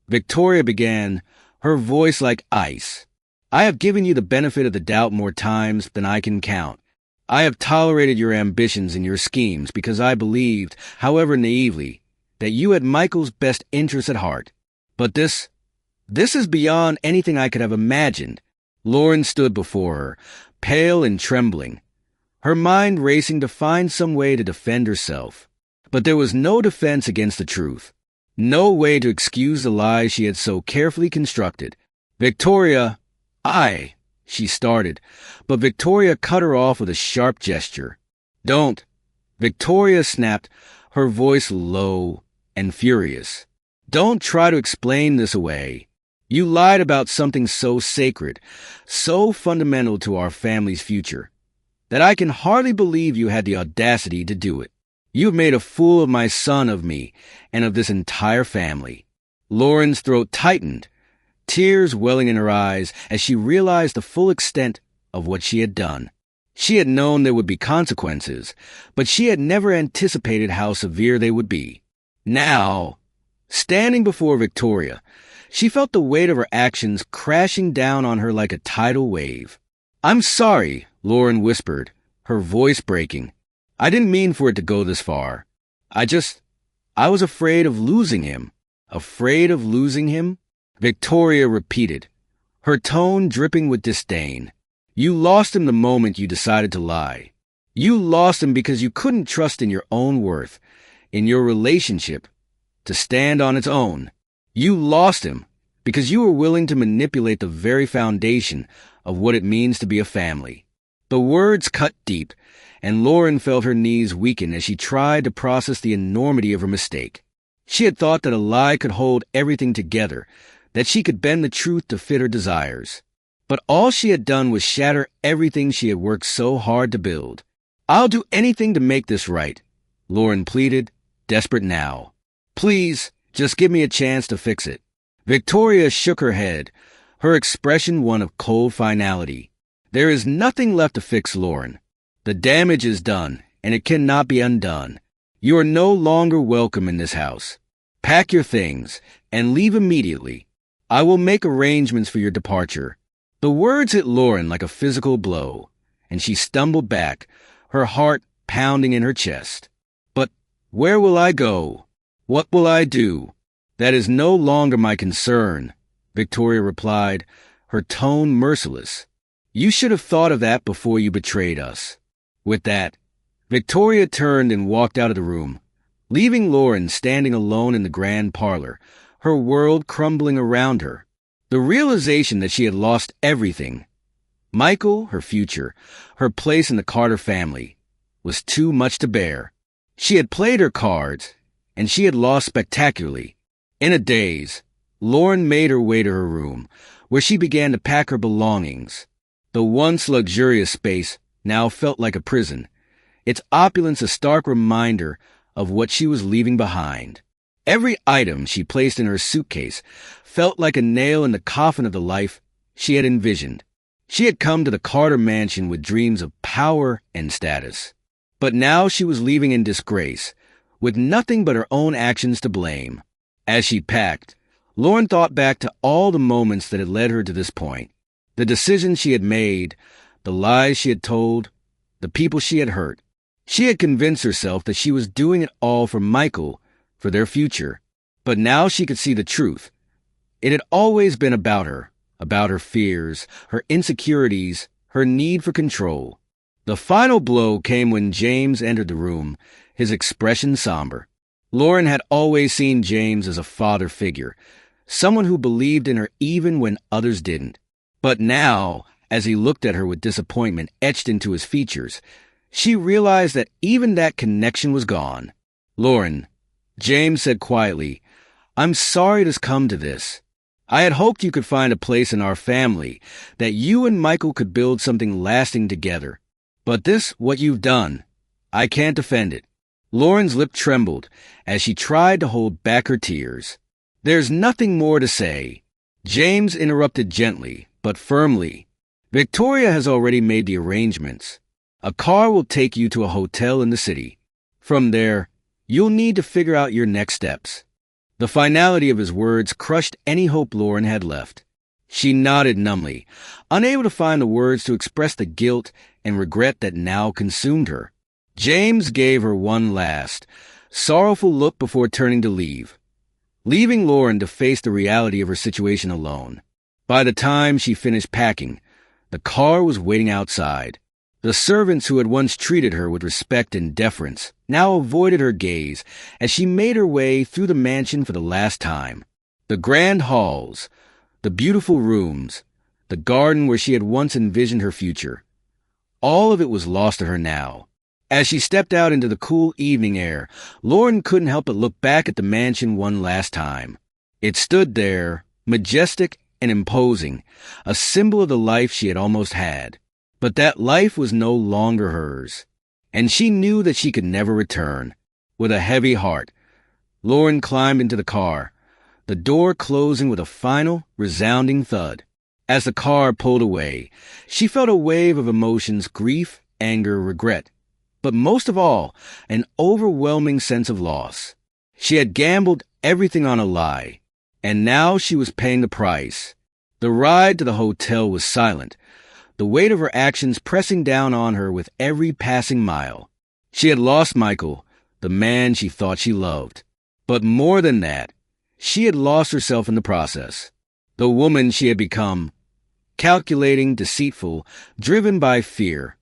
Victoria began, her voice like ice. I have given you the benefit of the doubt more times than I can count. I have tolerated your ambitions and your schemes because I believed, however naively, that you had Michael's best interests at heart. But this is beyond anything I could have imagined. Lauren stood before her, pale and trembling, her mind racing to find some way to defend herself. But there was no defense against the truth, no way to excuse the lies she had so carefully constructed. Victoria, she started, but Victoria cut her off with a sharp gesture. Don't, Victoria snapped, her voice low and furious. Don't try to explain this away. You lied about something so sacred, so fundamental to our family's future, that I can hardly believe you had the audacity to do it. You have made a fool of my son, of me, and of this entire family. Lauren's throat tightened, tears welling in her eyes as she realized the full extent of what she had done. She had known there would be consequences, but she had never anticipated how severe they would be. Now, standing before Victoria, she felt the weight of her actions crashing down on her like a tidal wave. I'm sorry, Lauren whispered, her voice breaking. I didn't mean for it to go this far. I was afraid of losing him. Afraid of losing him? Victoria repeated, her tone dripping with disdain. You lost him the moment you decided to lie. You lost him because you couldn't trust in your own worth, in your relationship, to stand on its own. You lost him because you were willing to manipulate the very foundation of what it means to be a family. The words cut deep, and Lauren felt her knees weaken as she tried to process the enormity of her mistake. She had thought that a lie could hold everything together, that she could bend the truth to fit her desires. But all she had done was shatter everything she had worked so hard to build. I'll do anything to make this right, Lauren pleaded, desperate now. Please, just give me a chance to fix it. Victoria shook her head, her expression one of cold finality. There is nothing left to fix, Lauren. The damage is done, and it cannot be undone. You are no longer welcome in this house. Pack your things and leave immediately. I will make arrangements for your departure. The words hit Lauren like a physical blow, and she stumbled back, her heart pounding in her chest. But where will I go? What will I do? That is no longer my concern, Victoria replied, her tone merciless. You should have thought of that before you betrayed us. With that, Victoria turned and walked out of the room, leaving Lauren standing alone in the grand parlor, her world crumbling around her. The realization that she had lost everything, Michael, her future, her place in the Carter family, was too much to bear. She had played her cards, and she had lost spectacularly. In a daze, Lauren made her way to her room, where she began to pack her belongings. The once luxurious space now felt like a prison, its opulence a stark reminder of what she was leaving behind. Every item she placed in her suitcase felt like a nail in the coffin of the life she had envisioned. She had come to the Carter mansion with dreams of power and status. But now she was leaving in disgrace, with nothing but her own actions to blame. As she packed, Lauren thought back to all the moments that had led her to this point, the decisions she had made, the lies she had told, the people she had hurt. She had convinced herself that she was doing it all for Michael, for their future. But now she could see the truth. It had always been about her fears, her insecurities, her need for control. The final blow came when James entered the room, his expression somber. Lauren had always seen James as a father figure, someone who believed in her even when others didn't. But now, as he looked at her with disappointment etched into his features, she realized that even that connection was gone. Lauren, James said quietly, I'm sorry it has come to this. I had hoped you could find a place in our family, that you and Michael could build something lasting together. But what you've done, I can't defend it. Lauren's lip trembled as she tried to hold back her tears. There's nothing more to say. James interrupted gently, but firmly. Victoria has already made the arrangements. A car will take you to a hotel in the city. From there, you'll need to figure out your next steps. The finality of his words crushed any hope Lauren had left. She nodded numbly, unable to find the words to express the guilt and regret that now consumed her. James gave her one last, sorrowful look before turning to leave, leaving Lauren to face the reality of her situation alone. By the time she finished packing, the car was waiting outside. The servants who had once treated her with respect and deference now avoided her gaze as she made her way through the mansion for the last time. The grand halls, the beautiful rooms, the garden where she had once envisioned her future. All of it was lost to her now. As she stepped out into the cool evening air, Lauren couldn't help but look back at the mansion one last time. It stood there, majestic and imposing, a symbol of the life she had almost had. But that life was no longer hers, and she knew that she could never return. With a heavy heart, Lauren climbed into the car, the door closing with a final, resounding thud. As the car pulled away, she felt a wave of emotions: grief, anger, regret, but most of all, an overwhelming sense of loss. She had gambled everything on a lie, and now she was paying the price. The ride to the hotel was silent, the weight of her actions pressing down on her with every passing mile. She had lost Michael, the man she thought she loved. But more than that, she had lost herself in the process. The woman she had become, calculating, deceitful, driven by fear,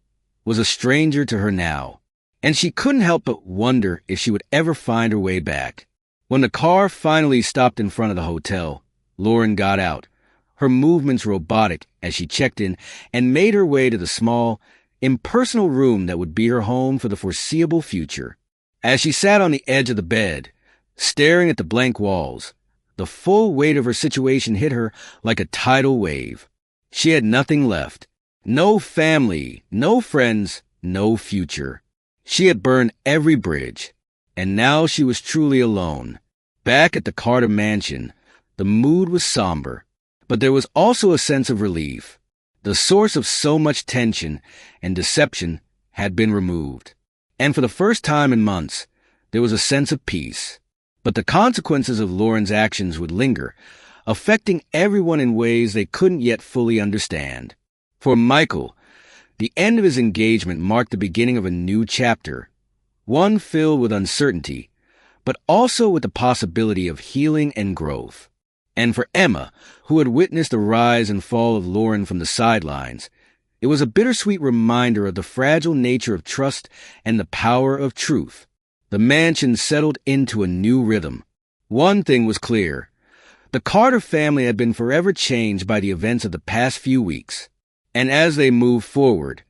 was a stranger to her now, and she couldn't help but wonder if she would ever find her way back. When the car finally stopped in front of the hotel, Lauren got out, her movements robotic as she checked in and made her way to the small, impersonal room that would be her home for the foreseeable future. As she sat on the edge of the bed, staring at the blank walls, the full weight of her situation hit her like a tidal wave. She had nothing left. No family, no friends, no future. She had burned every bridge, and now she was truly alone. Back at the Carter mansion, the mood was somber, but there was also a sense of relief. The source of so much tension and deception had been removed, and for the first time in months, there was a sense of peace. But the consequences of Lauren's actions would linger, affecting everyone in ways they couldn't yet fully understand. For Michael, the end of his engagement marked the beginning of a new chapter, one filled with uncertainty, but also with the possibility of healing and growth. And for Emma, who had witnessed the rise and fall of Lauren from the sidelines, it was a bittersweet reminder of the fragile nature of trust and the power of truth. The mansion settled into a new rhythm. One thing was clear: the Carter family had been forever changed by the events of the past few weeks. And as they moved forward,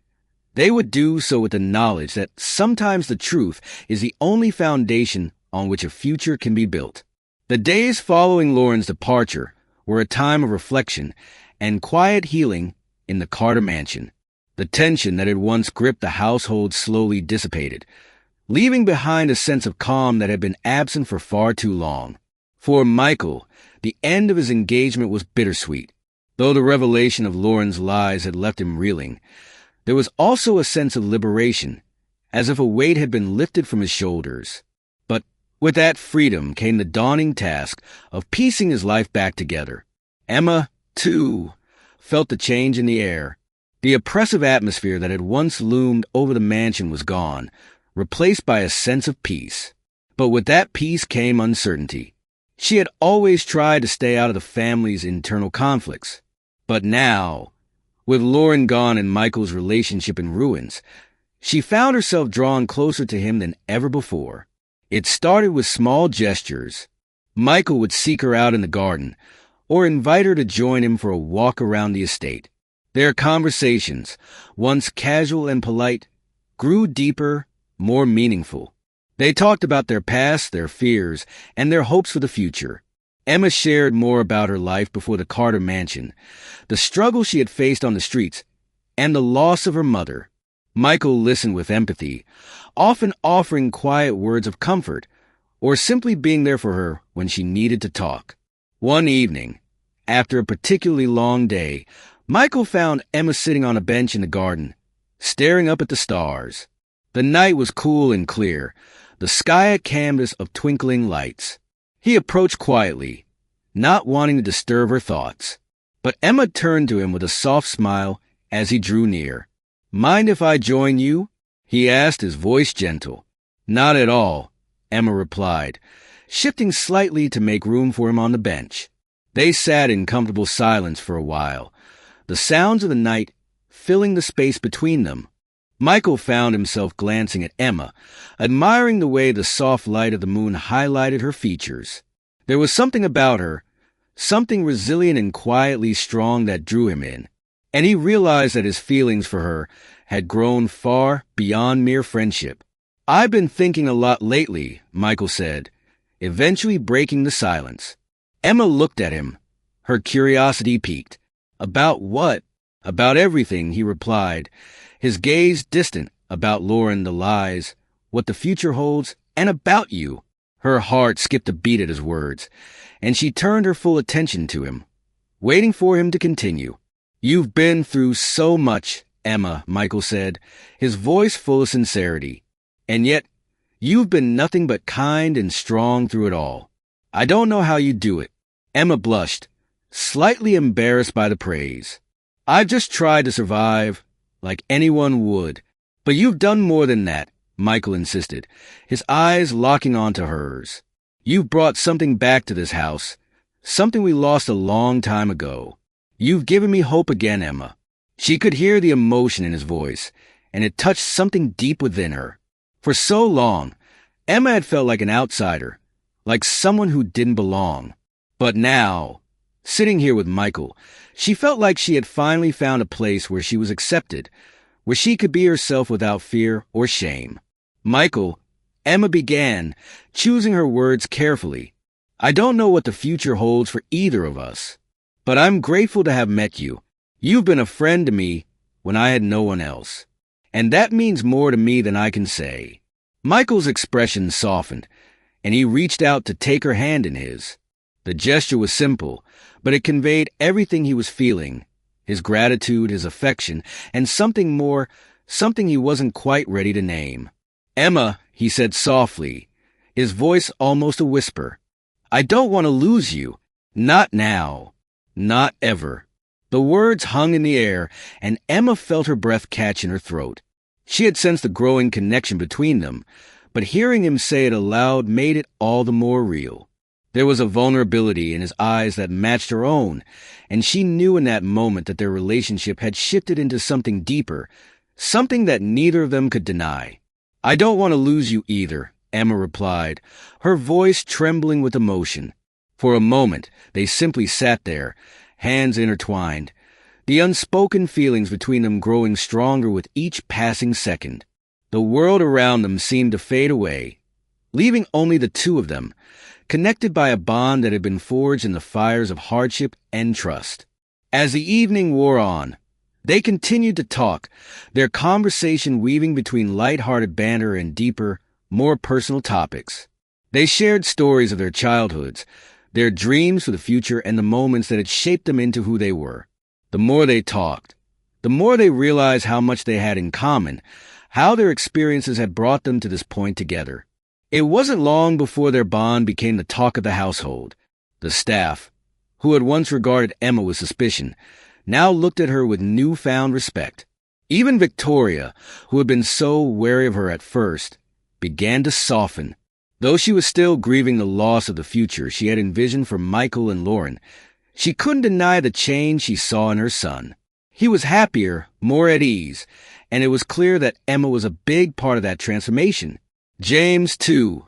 they would do so with the knowledge that sometimes the truth is the only foundation on which a future can be built. The days following Lauren's departure were a time of reflection and quiet healing in the Carter mansion. The tension that had once gripped the household slowly dissipated, leaving behind a sense of calm that had been absent for far too long. For Michael, the end of his engagement was bittersweet. Though the revelation of Lauren's lies had left him reeling, there was also a sense of liberation, as if a weight had been lifted from his shoulders. But with that freedom came the daunting task of piecing his life back together. Emma, too, felt the change in the air. The oppressive atmosphere that had once loomed over the mansion was gone, replaced by a sense of peace. But with that peace came uncertainty. She had always tried to stay out of the family's internal conflicts. But now, with Lauren gone and Michael's relationship in ruins, she found herself drawn closer to him than ever before. It started with small gestures. Michael would seek her out in the garden, or invite her to join him for a walk around the estate. Their conversations, once casual and polite, grew deeper, more meaningful. They talked about their past, their fears, and their hopes for the future. Emma shared more about her life before the Carter mansion, the struggle she had faced on the streets, and the loss of her mother. Michael listened with empathy, often offering quiet words of comfort, or simply being there for her when she needed to talk. One evening, after a particularly long day, Michael found Emma sitting on a bench in the garden, staring up at the stars. The night was cool and clear, the sky a canvas of twinkling lights. He approached quietly, not wanting to disturb her thoughts. But Emma turned to him with a soft smile as he drew near. "Mind if I join you?" he asked, his voice gentle. "Not at all," Emma replied, shifting slightly to make room for him on the bench. They sat in comfortable silence for a while, the sounds of the night filling the space between them. Michael found himself glancing at Emma, admiring the way the soft light of the moon highlighted her features. There was something about her, something resilient and quietly strong that drew him in, and he realized that his feelings for her had grown far beyond mere friendship. "I've been thinking a lot lately," Michael said, eventually breaking the silence. Emma looked at him, her curiosity piqued. "About what?" "About everything," he replied, his gaze distant. "About Lauren, the lies, what the future holds, and about you." Her heart skipped a beat at his words, and she turned her full attention to him, waiting for him to continue. "You've been through so much, Emma," Michael said, his voice full of sincerity. "And yet, you've been nothing but kind and strong through it all. I don't know how you do it." Emma blushed, slightly embarrassed by the praise. "I've just tried to survive, like anyone would." "But you've done more than that," Michael insisted, his eyes locking onto hers. "You've brought something back to this house, something we lost a long time ago. You've given me hope again, Emma." She could hear the emotion in his voice, and it touched something deep within her. For so long, Emma had felt like an outsider, like someone who didn't belong. But now, sitting here with Michael, she felt like she had finally found a place where she was accepted, where she could be herself without fear or shame. "Michael," Emma began, choosing her words carefully, "I don't know what the future holds for either of us, but I'm grateful to have met you. You've been a friend to me when I had no one else, and that means more to me than I can say." Michael's expression softened, and he reached out to take her hand in his. The gesture was simple, but it conveyed everything he was feeling, his gratitude, his affection, and something more, something he wasn't quite ready to name. "Emma," he said softly, his voice almost a whisper, "I don't want to lose you. Not now. Not ever." The words hung in the air, and Emma felt her breath catch in her throat. She had sensed the growing connection between them, but hearing him say it aloud made it all the more real. There was a vulnerability in his eyes that matched her own, and she knew in that moment that their relationship had shifted into something deeper, something that neither of them could deny. "I don't want to lose you either," Emma replied, her voice trembling with emotion. For a moment, they simply sat there, hands intertwined, the unspoken feelings between them growing stronger with each passing second. The world around them seemed to fade away, leaving only the two of them, connected by a bond that had been forged in the fires of hardship and trust. As the evening wore on, they continued to talk, their conversation weaving between light-hearted banter and deeper, more personal topics. They shared stories of their childhoods, their dreams for the future, and the moments that had shaped them into who they were. The more they talked, the more they realized how much they had in common, how their experiences had brought them to this point together. It wasn't long before their bond became the talk of the household. The staff, who had once regarded Emma with suspicion, now looked at her with newfound respect. Even Victoria, who had been so wary of her at first, began to soften. Though she was still grieving the loss of the future she had envisioned for Michael and Lauren, she couldn't deny the change she saw in her son. He was happier, more at ease, and it was clear that Emma was a big part of that transformation. James, too,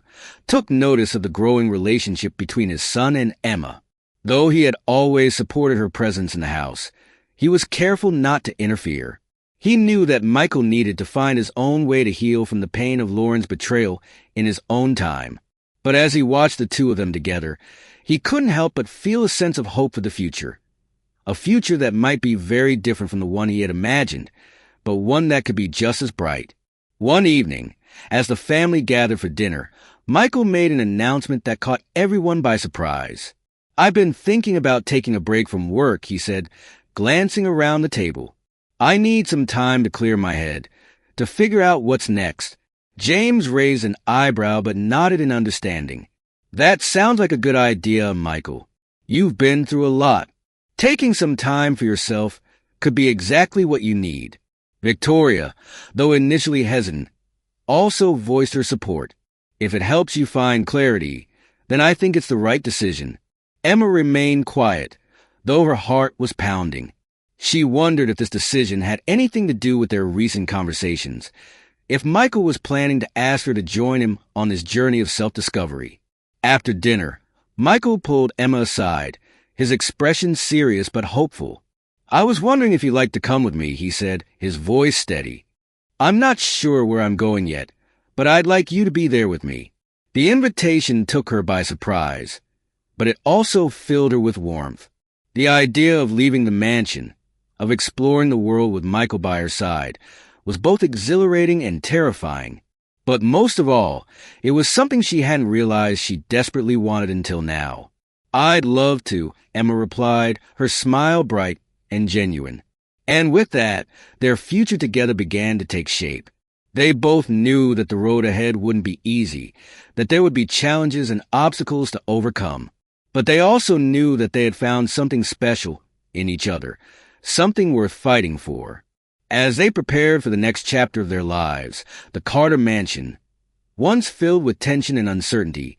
took notice of the growing relationship between his son and Emma. Though he had always supported her presence in the house, he was careful not to interfere. He knew that Michael needed to find his own way to heal from the pain of Lauren's betrayal in his own time. But as he watched the two of them together, he couldn't help but feel a sense of hope for the future. A future that might be very different from the one he had imagined, but one that could be just as bright. One evening, as the family gathered for dinner, Michael made an announcement that caught everyone by surprise. "I've been thinking about taking a break from work," he said, glancing around the table. "I need some time to clear my head, to figure out what's next." James raised an eyebrow but nodded in understanding. "That sounds like a good idea, Michael. You've been through a lot. Taking some time for yourself could be exactly what you need. Victoria, though initially hesitant, also voiced her support. If it helps you find clarity, then I think it's the right decision. Emma remained quiet, though her heart was pounding. She wondered if this decision had anything to do with their recent conversations, if Michael was planning to ask her to join him on this journey of self-discovery. After dinner, Michael pulled Emma aside, his expression serious but hopeful. "I was wondering if you'd like to come with me," he said, his voice steady. "I'm not sure where I'm going yet, but I'd like you to be there with me." The invitation took her by surprise, but it also filled her with warmth. The idea of leaving the mansion, of exploring the world with Michael by her side, was both exhilarating and terrifying. But most of all, it was something she hadn't realized she desperately wanted until now. "I'd love to," Emma replied, her smile bright and genuine. And with that, their future together began to take shape. They both knew that the road ahead wouldn't be easy, that there would be challenges and obstacles to overcome. But they also knew that they had found something special in each other, something worth fighting for. As they prepared for the next chapter of their lives, the Carter Mansion, once filled with tension and uncertainty,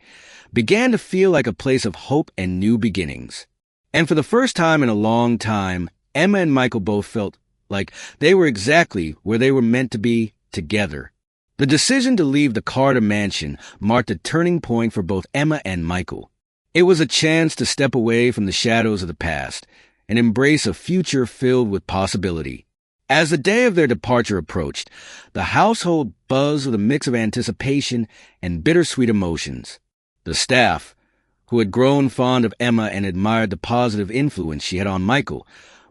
began to feel like a place of hope and new beginnings. And for the first time in a long time, Emma and Michael both felt like they were exactly where they were meant to be, together. The decision to leave the Carter Mansion marked a turning point for both Emma and Michael. It was a chance to step away from the shadows of the past and embrace a future filled with possibility. As the day of their departure approached, the household buzzed with a mix of anticipation and bittersweet emotions. The staff, who had grown fond of Emma and admired the positive influence she had on Michael,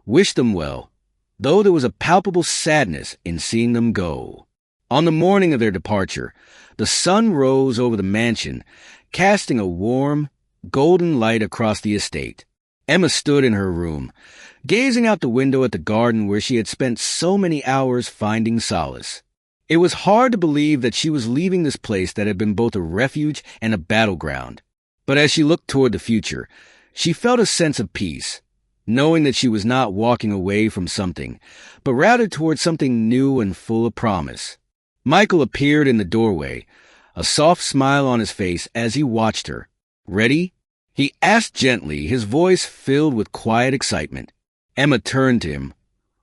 wished them well, though there was a palpable sadness in seeing them go. On the morning of their departure, the sun rose over the mansion, casting a warm, golden light across the estate. Emma stood in her room, gazing out the window at the garden where she had spent so many hours finding solace. It was hard to believe that she was leaving this place that had been both a refuge and a battleground. But as she looked toward the future, she felt a sense of peace, knowing that she was not walking away from something, but rather toward something new and full of promise. Michael appeared in the doorway, a soft smile on his face as he watched her. "Ready?" he asked gently, his voice filled with quiet excitement. Emma turned to him,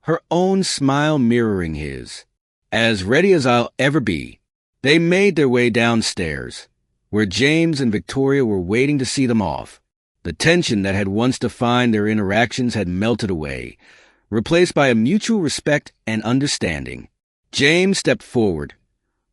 her own smile mirroring his. "As ready as I'll ever be." They made their way downstairs, where James and Victoria were waiting to see them off. The tension that had once defined their interactions had melted away, replaced by a mutual respect and understanding. James stepped forward,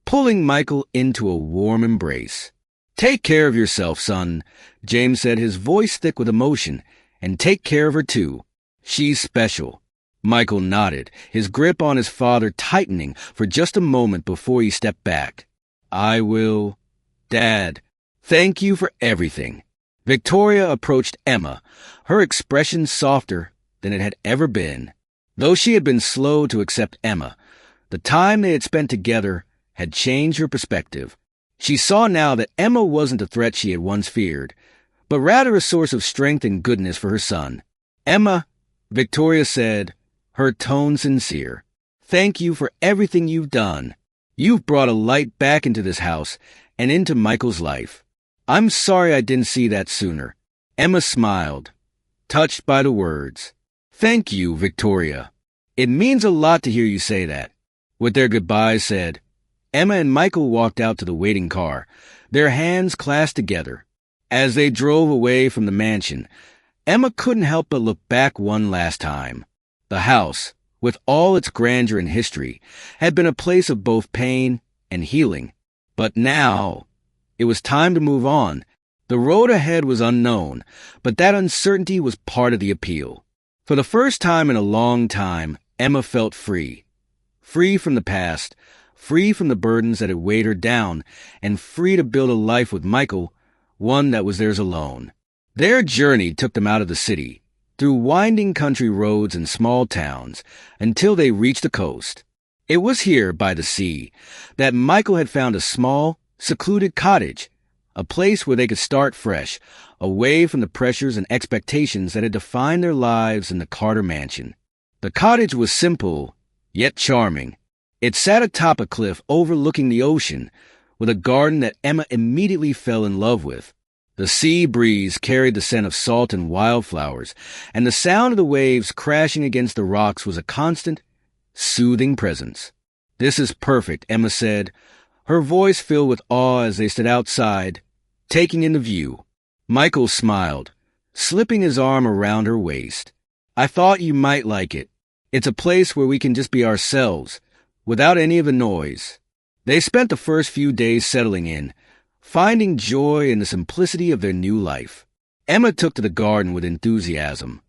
pulling Michael into a warm embrace. "Take care of yourself, son," James said, his voice thick with emotion, "and take care of her too. She's special." Michael nodded, his grip on his father tightening for just a moment before he stepped back. "I will, Dad. Thank you for everything." Victoria approached Emma, her expression softer than it had ever been. Though she had been slow to accept Emma, the time they had spent together had changed her perspective. She saw now that Emma wasn't the threat she had once feared, but rather a source of strength and goodness for her son. "Emma," Victoria said, her tone sincere, "thank you for everything you've done. You've brought a light back into this house and into Michael's life. I'm sorry I didn't see that sooner." Emma smiled, touched by the words. "Thank you, Victoria. It means a lot to hear you say that." With their goodbyes said, Emma and Michael walked out to the waiting car, their hands clasped together. As they drove away from the mansion, Emma couldn't help but look back one last time. The house, with all its grandeur and history, had been a place of both pain and healing. But now, it was time to move on. The road ahead was unknown, but that uncertainty was part of the appeal. For the first time in a long time, Emma felt free. Free from the past, free from the burdens that had weighed her down, and free to build a life with Michael, one that was theirs alone. Their journey took them out of the city, through winding country roads and small towns, until they reached the coast. It was here, by the sea, that Michael had found a small, secluded cottage, a place where they could start fresh, away from the pressures and expectations that had defined their lives in the Carter mansion. The cottage was simple, yet charming. It sat atop a cliff overlooking the ocean, with a garden that Emma immediately fell in love with. The sea breeze carried the scent of salt and wildflowers, and the sound of the waves crashing against the rocks was a constant, soothing presence. "This is perfect," Emma said, her voice filled with awe as they stood outside, taking in the view. Michael smiled, slipping his arm around her waist. "I thought you might like it. It's a place where we can just be ourselves, without any of the noise." They spent the first few days settling in, finding joy in the simplicity of their new life. Emma took to the garden with enthusiasm,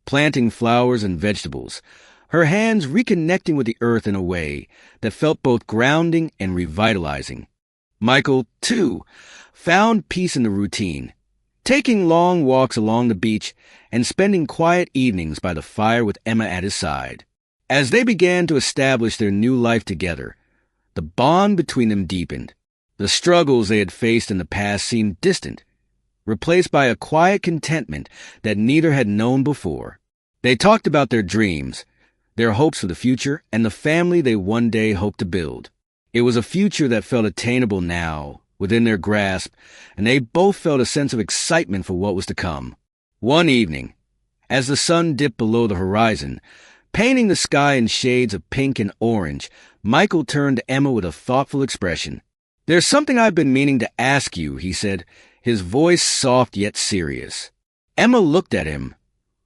planting flowers and vegetables, her hands reconnecting with the earth in a way that felt both grounding and revitalizing. Michael, too, found peace in the routine, taking long walks along the beach and spending quiet evenings by the fire with Emma at his side. As they began to establish their new life together, the bond between them deepened. The struggles they had faced in the past seemed distant, replaced by a quiet contentment that neither had known before. They talked about their dreams, their hopes for the future, and the family they one day hoped to build. It was a future that felt attainable now, within their grasp, and they both felt a sense of excitement for what was to come. One evening, as the sun dipped below the horizon, painting the sky in shades of pink and orange, Michael turned to Emma with a thoughtful expression. "There's something I've been meaning to ask you," he said, his voice soft yet serious. Emma looked at him,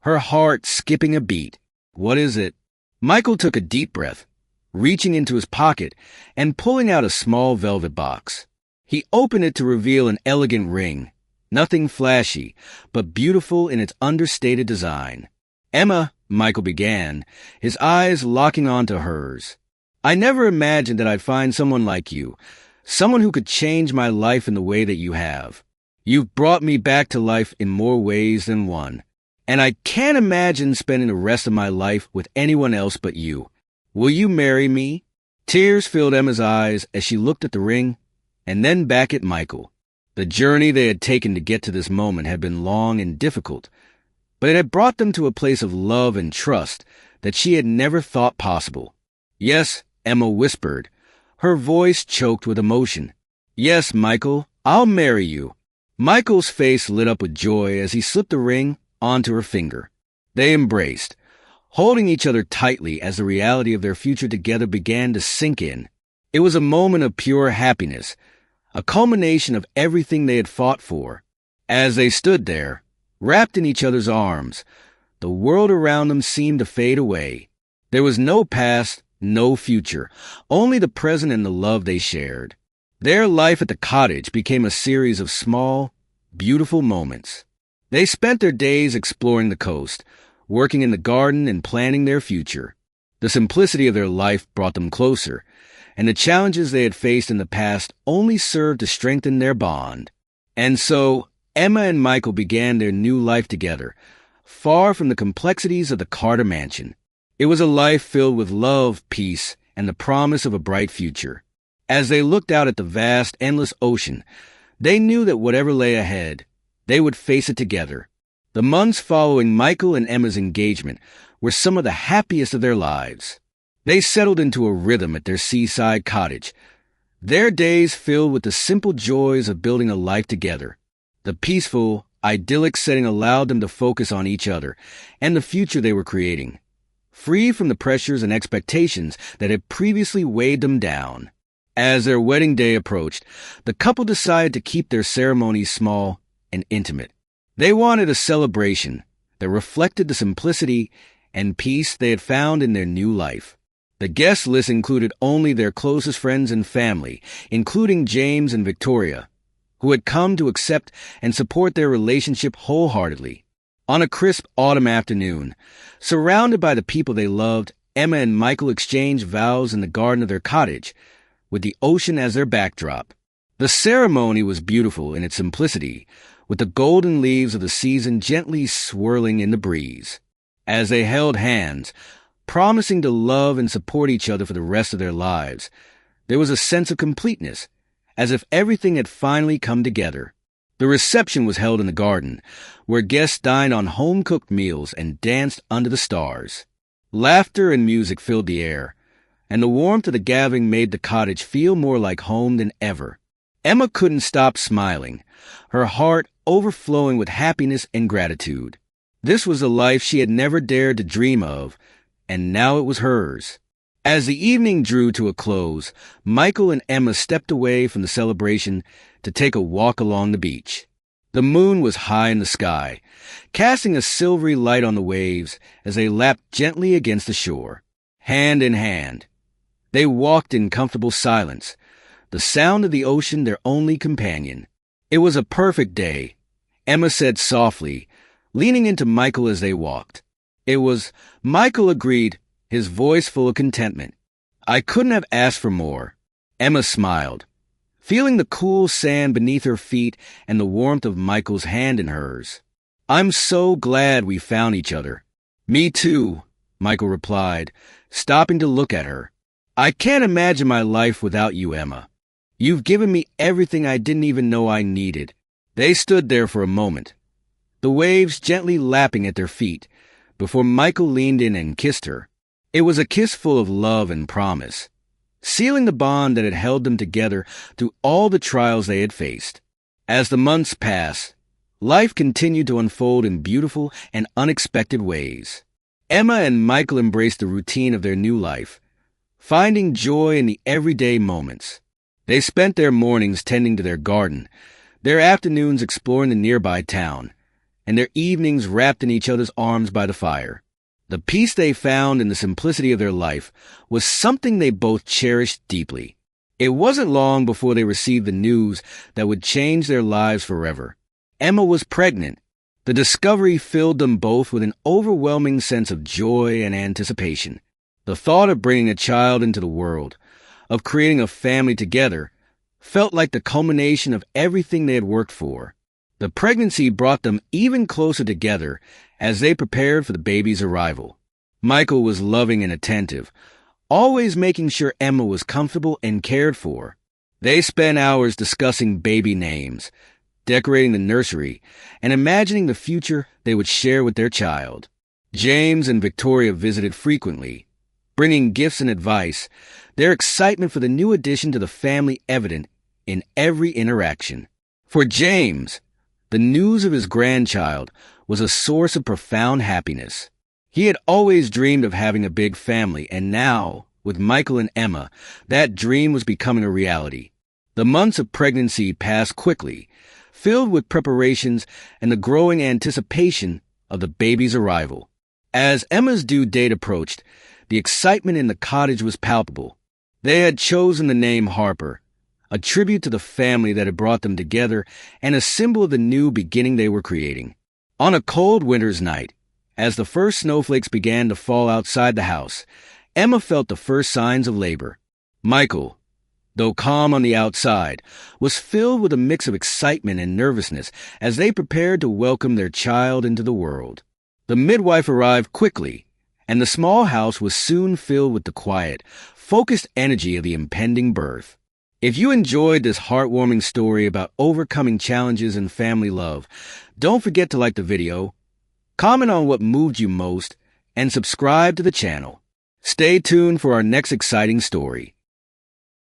her heart skipping a beat. "What is it?" Michael took a deep breath, reaching into his pocket and pulling out a small velvet box. He opened it to reveal an elegant ring, nothing flashy, but beautiful in its understated design. "Emma," Michael began, his eyes locking onto hers, "I never imagined that I'd find someone like you, someone who could change my life in the way that you have. You've brought me back to life in more ways than one, and I can't imagine spending the rest of my life with anyone else but you. Will you marry me?" Tears filled Emma's eyes as she looked at the ring and then back at Michael. The journey they had taken to get to this moment had been long and difficult, but it had brought them to a place of love and trust that she had never thought possible. "Yes," Emma whispered, her voice choked with emotion. "Yes, Michael, I'll marry you." Michael's face lit up with joy as he slipped the ring onto her finger. They embraced, holding each other tightly as the reality of their future together began to sink in. It was a moment of pure happiness, a culmination of everything they had fought for. As they stood there, wrapped in each other's arms, the world around them seemed to fade away. There was no past, no future, only the present and the love they shared. Their life at the cottage became a series of small, beautiful moments. They spent their days exploring the coast, working in the garden and planning their future. The simplicity of their life brought them closer, and the challenges they had faced in the past only served to strengthen their bond. And so, Emma and Michael began their new life together, far from the complexities of the Carter mansion. It was a life filled with love, peace, and the promise of a bright future. As they looked out at the vast, endless ocean, they knew that whatever lay ahead, they would face it together. The months following Michael and Emma's engagement were some of the happiest of their lives. They settled into a rhythm at their seaside cottage, their days filled with the simple joys of building a life together. The peaceful, idyllic setting allowed them to focus on each other and the future they were creating, free from the pressures and expectations that had previously weighed them down. As their wedding day approached, the couple decided to keep their ceremonies small and intimate. They wanted a celebration that reflected the simplicity and peace they had found in their new life. The guest list included only their closest friends and family, including James and Victoria, who had come to accept and support their relationship wholeheartedly. On a crisp autumn afternoon, surrounded by the people they loved, Emma and Michael exchanged vows in the garden of their cottage, with the ocean as their backdrop. The ceremony was beautiful in its simplicity, with the golden leaves of the season gently swirling in the breeze. As they held hands, promising to love and support each other for the rest of their lives, there was a sense of completeness, as if everything had finally come together. The reception was held in the garden, where guests dined on home-cooked meals and danced under the stars. Laughter and music filled the air, and the warmth of the gathering made the cottage feel more like home than ever. Emma couldn't stop smiling, her heart overflowing with happiness and gratitude. This was a life she had never dared to dream of, and now it was hers. As the evening drew to a close, Michael and Emma stepped away from the celebration to take a walk along the beach. The moon was high in the sky, casting a silvery light on the waves as they lapped gently against the shore. Hand in hand, they walked in comfortable silence, the sound of the ocean their only companion. It was a perfect day, Emma said softly, leaning into Michael as they walked. Michael agreed, his voice full of contentment. I couldn't have asked for more. Emma smiled, feeling the cool sand beneath her feet and the warmth of Michael's hand in hers. I'm so glad we found each other. Me too, Michael replied, stopping to look at her. I can't imagine my life without you, Emma. You've given me everything I didn't even know I needed. They stood there for a moment, the waves gently lapping at their feet, before Michael leaned in and kissed her. It was a kiss full of love and promise, sealing the bond that had held them together through all the trials they had faced. As the months passed, life continued to unfold in beautiful and unexpected ways. Emma and Michael embraced the routine of their new life, finding joy in the everyday moments. They spent their mornings tending to their garden, their afternoons exploring the nearby town, and their evenings wrapped in each other's arms by the fire. The peace they found in the simplicity of their life was something they both cherished deeply. It wasn't long before they received the news that would change their lives forever. Emma was pregnant. The discovery filled them both with an overwhelming sense of joy and anticipation. The thought of bringing a child into the world, of creating a family together, felt like the culmination of everything they had worked for. The pregnancy brought them even closer together as they prepared for the baby's arrival. Michael was loving and attentive, always making sure Emma was comfortable and cared for. They spent hours discussing baby names, decorating the nursery, and imagining the future they would share with their child. James and Victoria visited frequently, bringing gifts and advice, their excitement for the new addition to the family evident in every interaction. For James, the news of his grandchild was a source of profound happiness. He had always dreamed of having a big family, and now, with Michael and Emma, that dream was becoming a reality. The months of pregnancy passed quickly, filled with preparations and the growing anticipation of the baby's arrival. As Emma's due date approached, the excitement in the cottage was palpable. They had chosen the name Harper, a tribute to the family that had brought them together and a symbol of the new beginning they were creating. On a cold winter's night, as the first snowflakes began to fall outside the house, Emma felt the first signs of labor. Michael, though calm on the outside, was filled with a mix of excitement and nervousness as they prepared to welcome their child into the world. The midwife arrived quickly, and the small house was soon filled with the quiet, focused energy of the impending birth. If you enjoyed this heartwarming story about overcoming challenges in family love, don't forget to like the video, comment on what moved you most, and subscribe to the channel. Stay tuned for our next exciting story.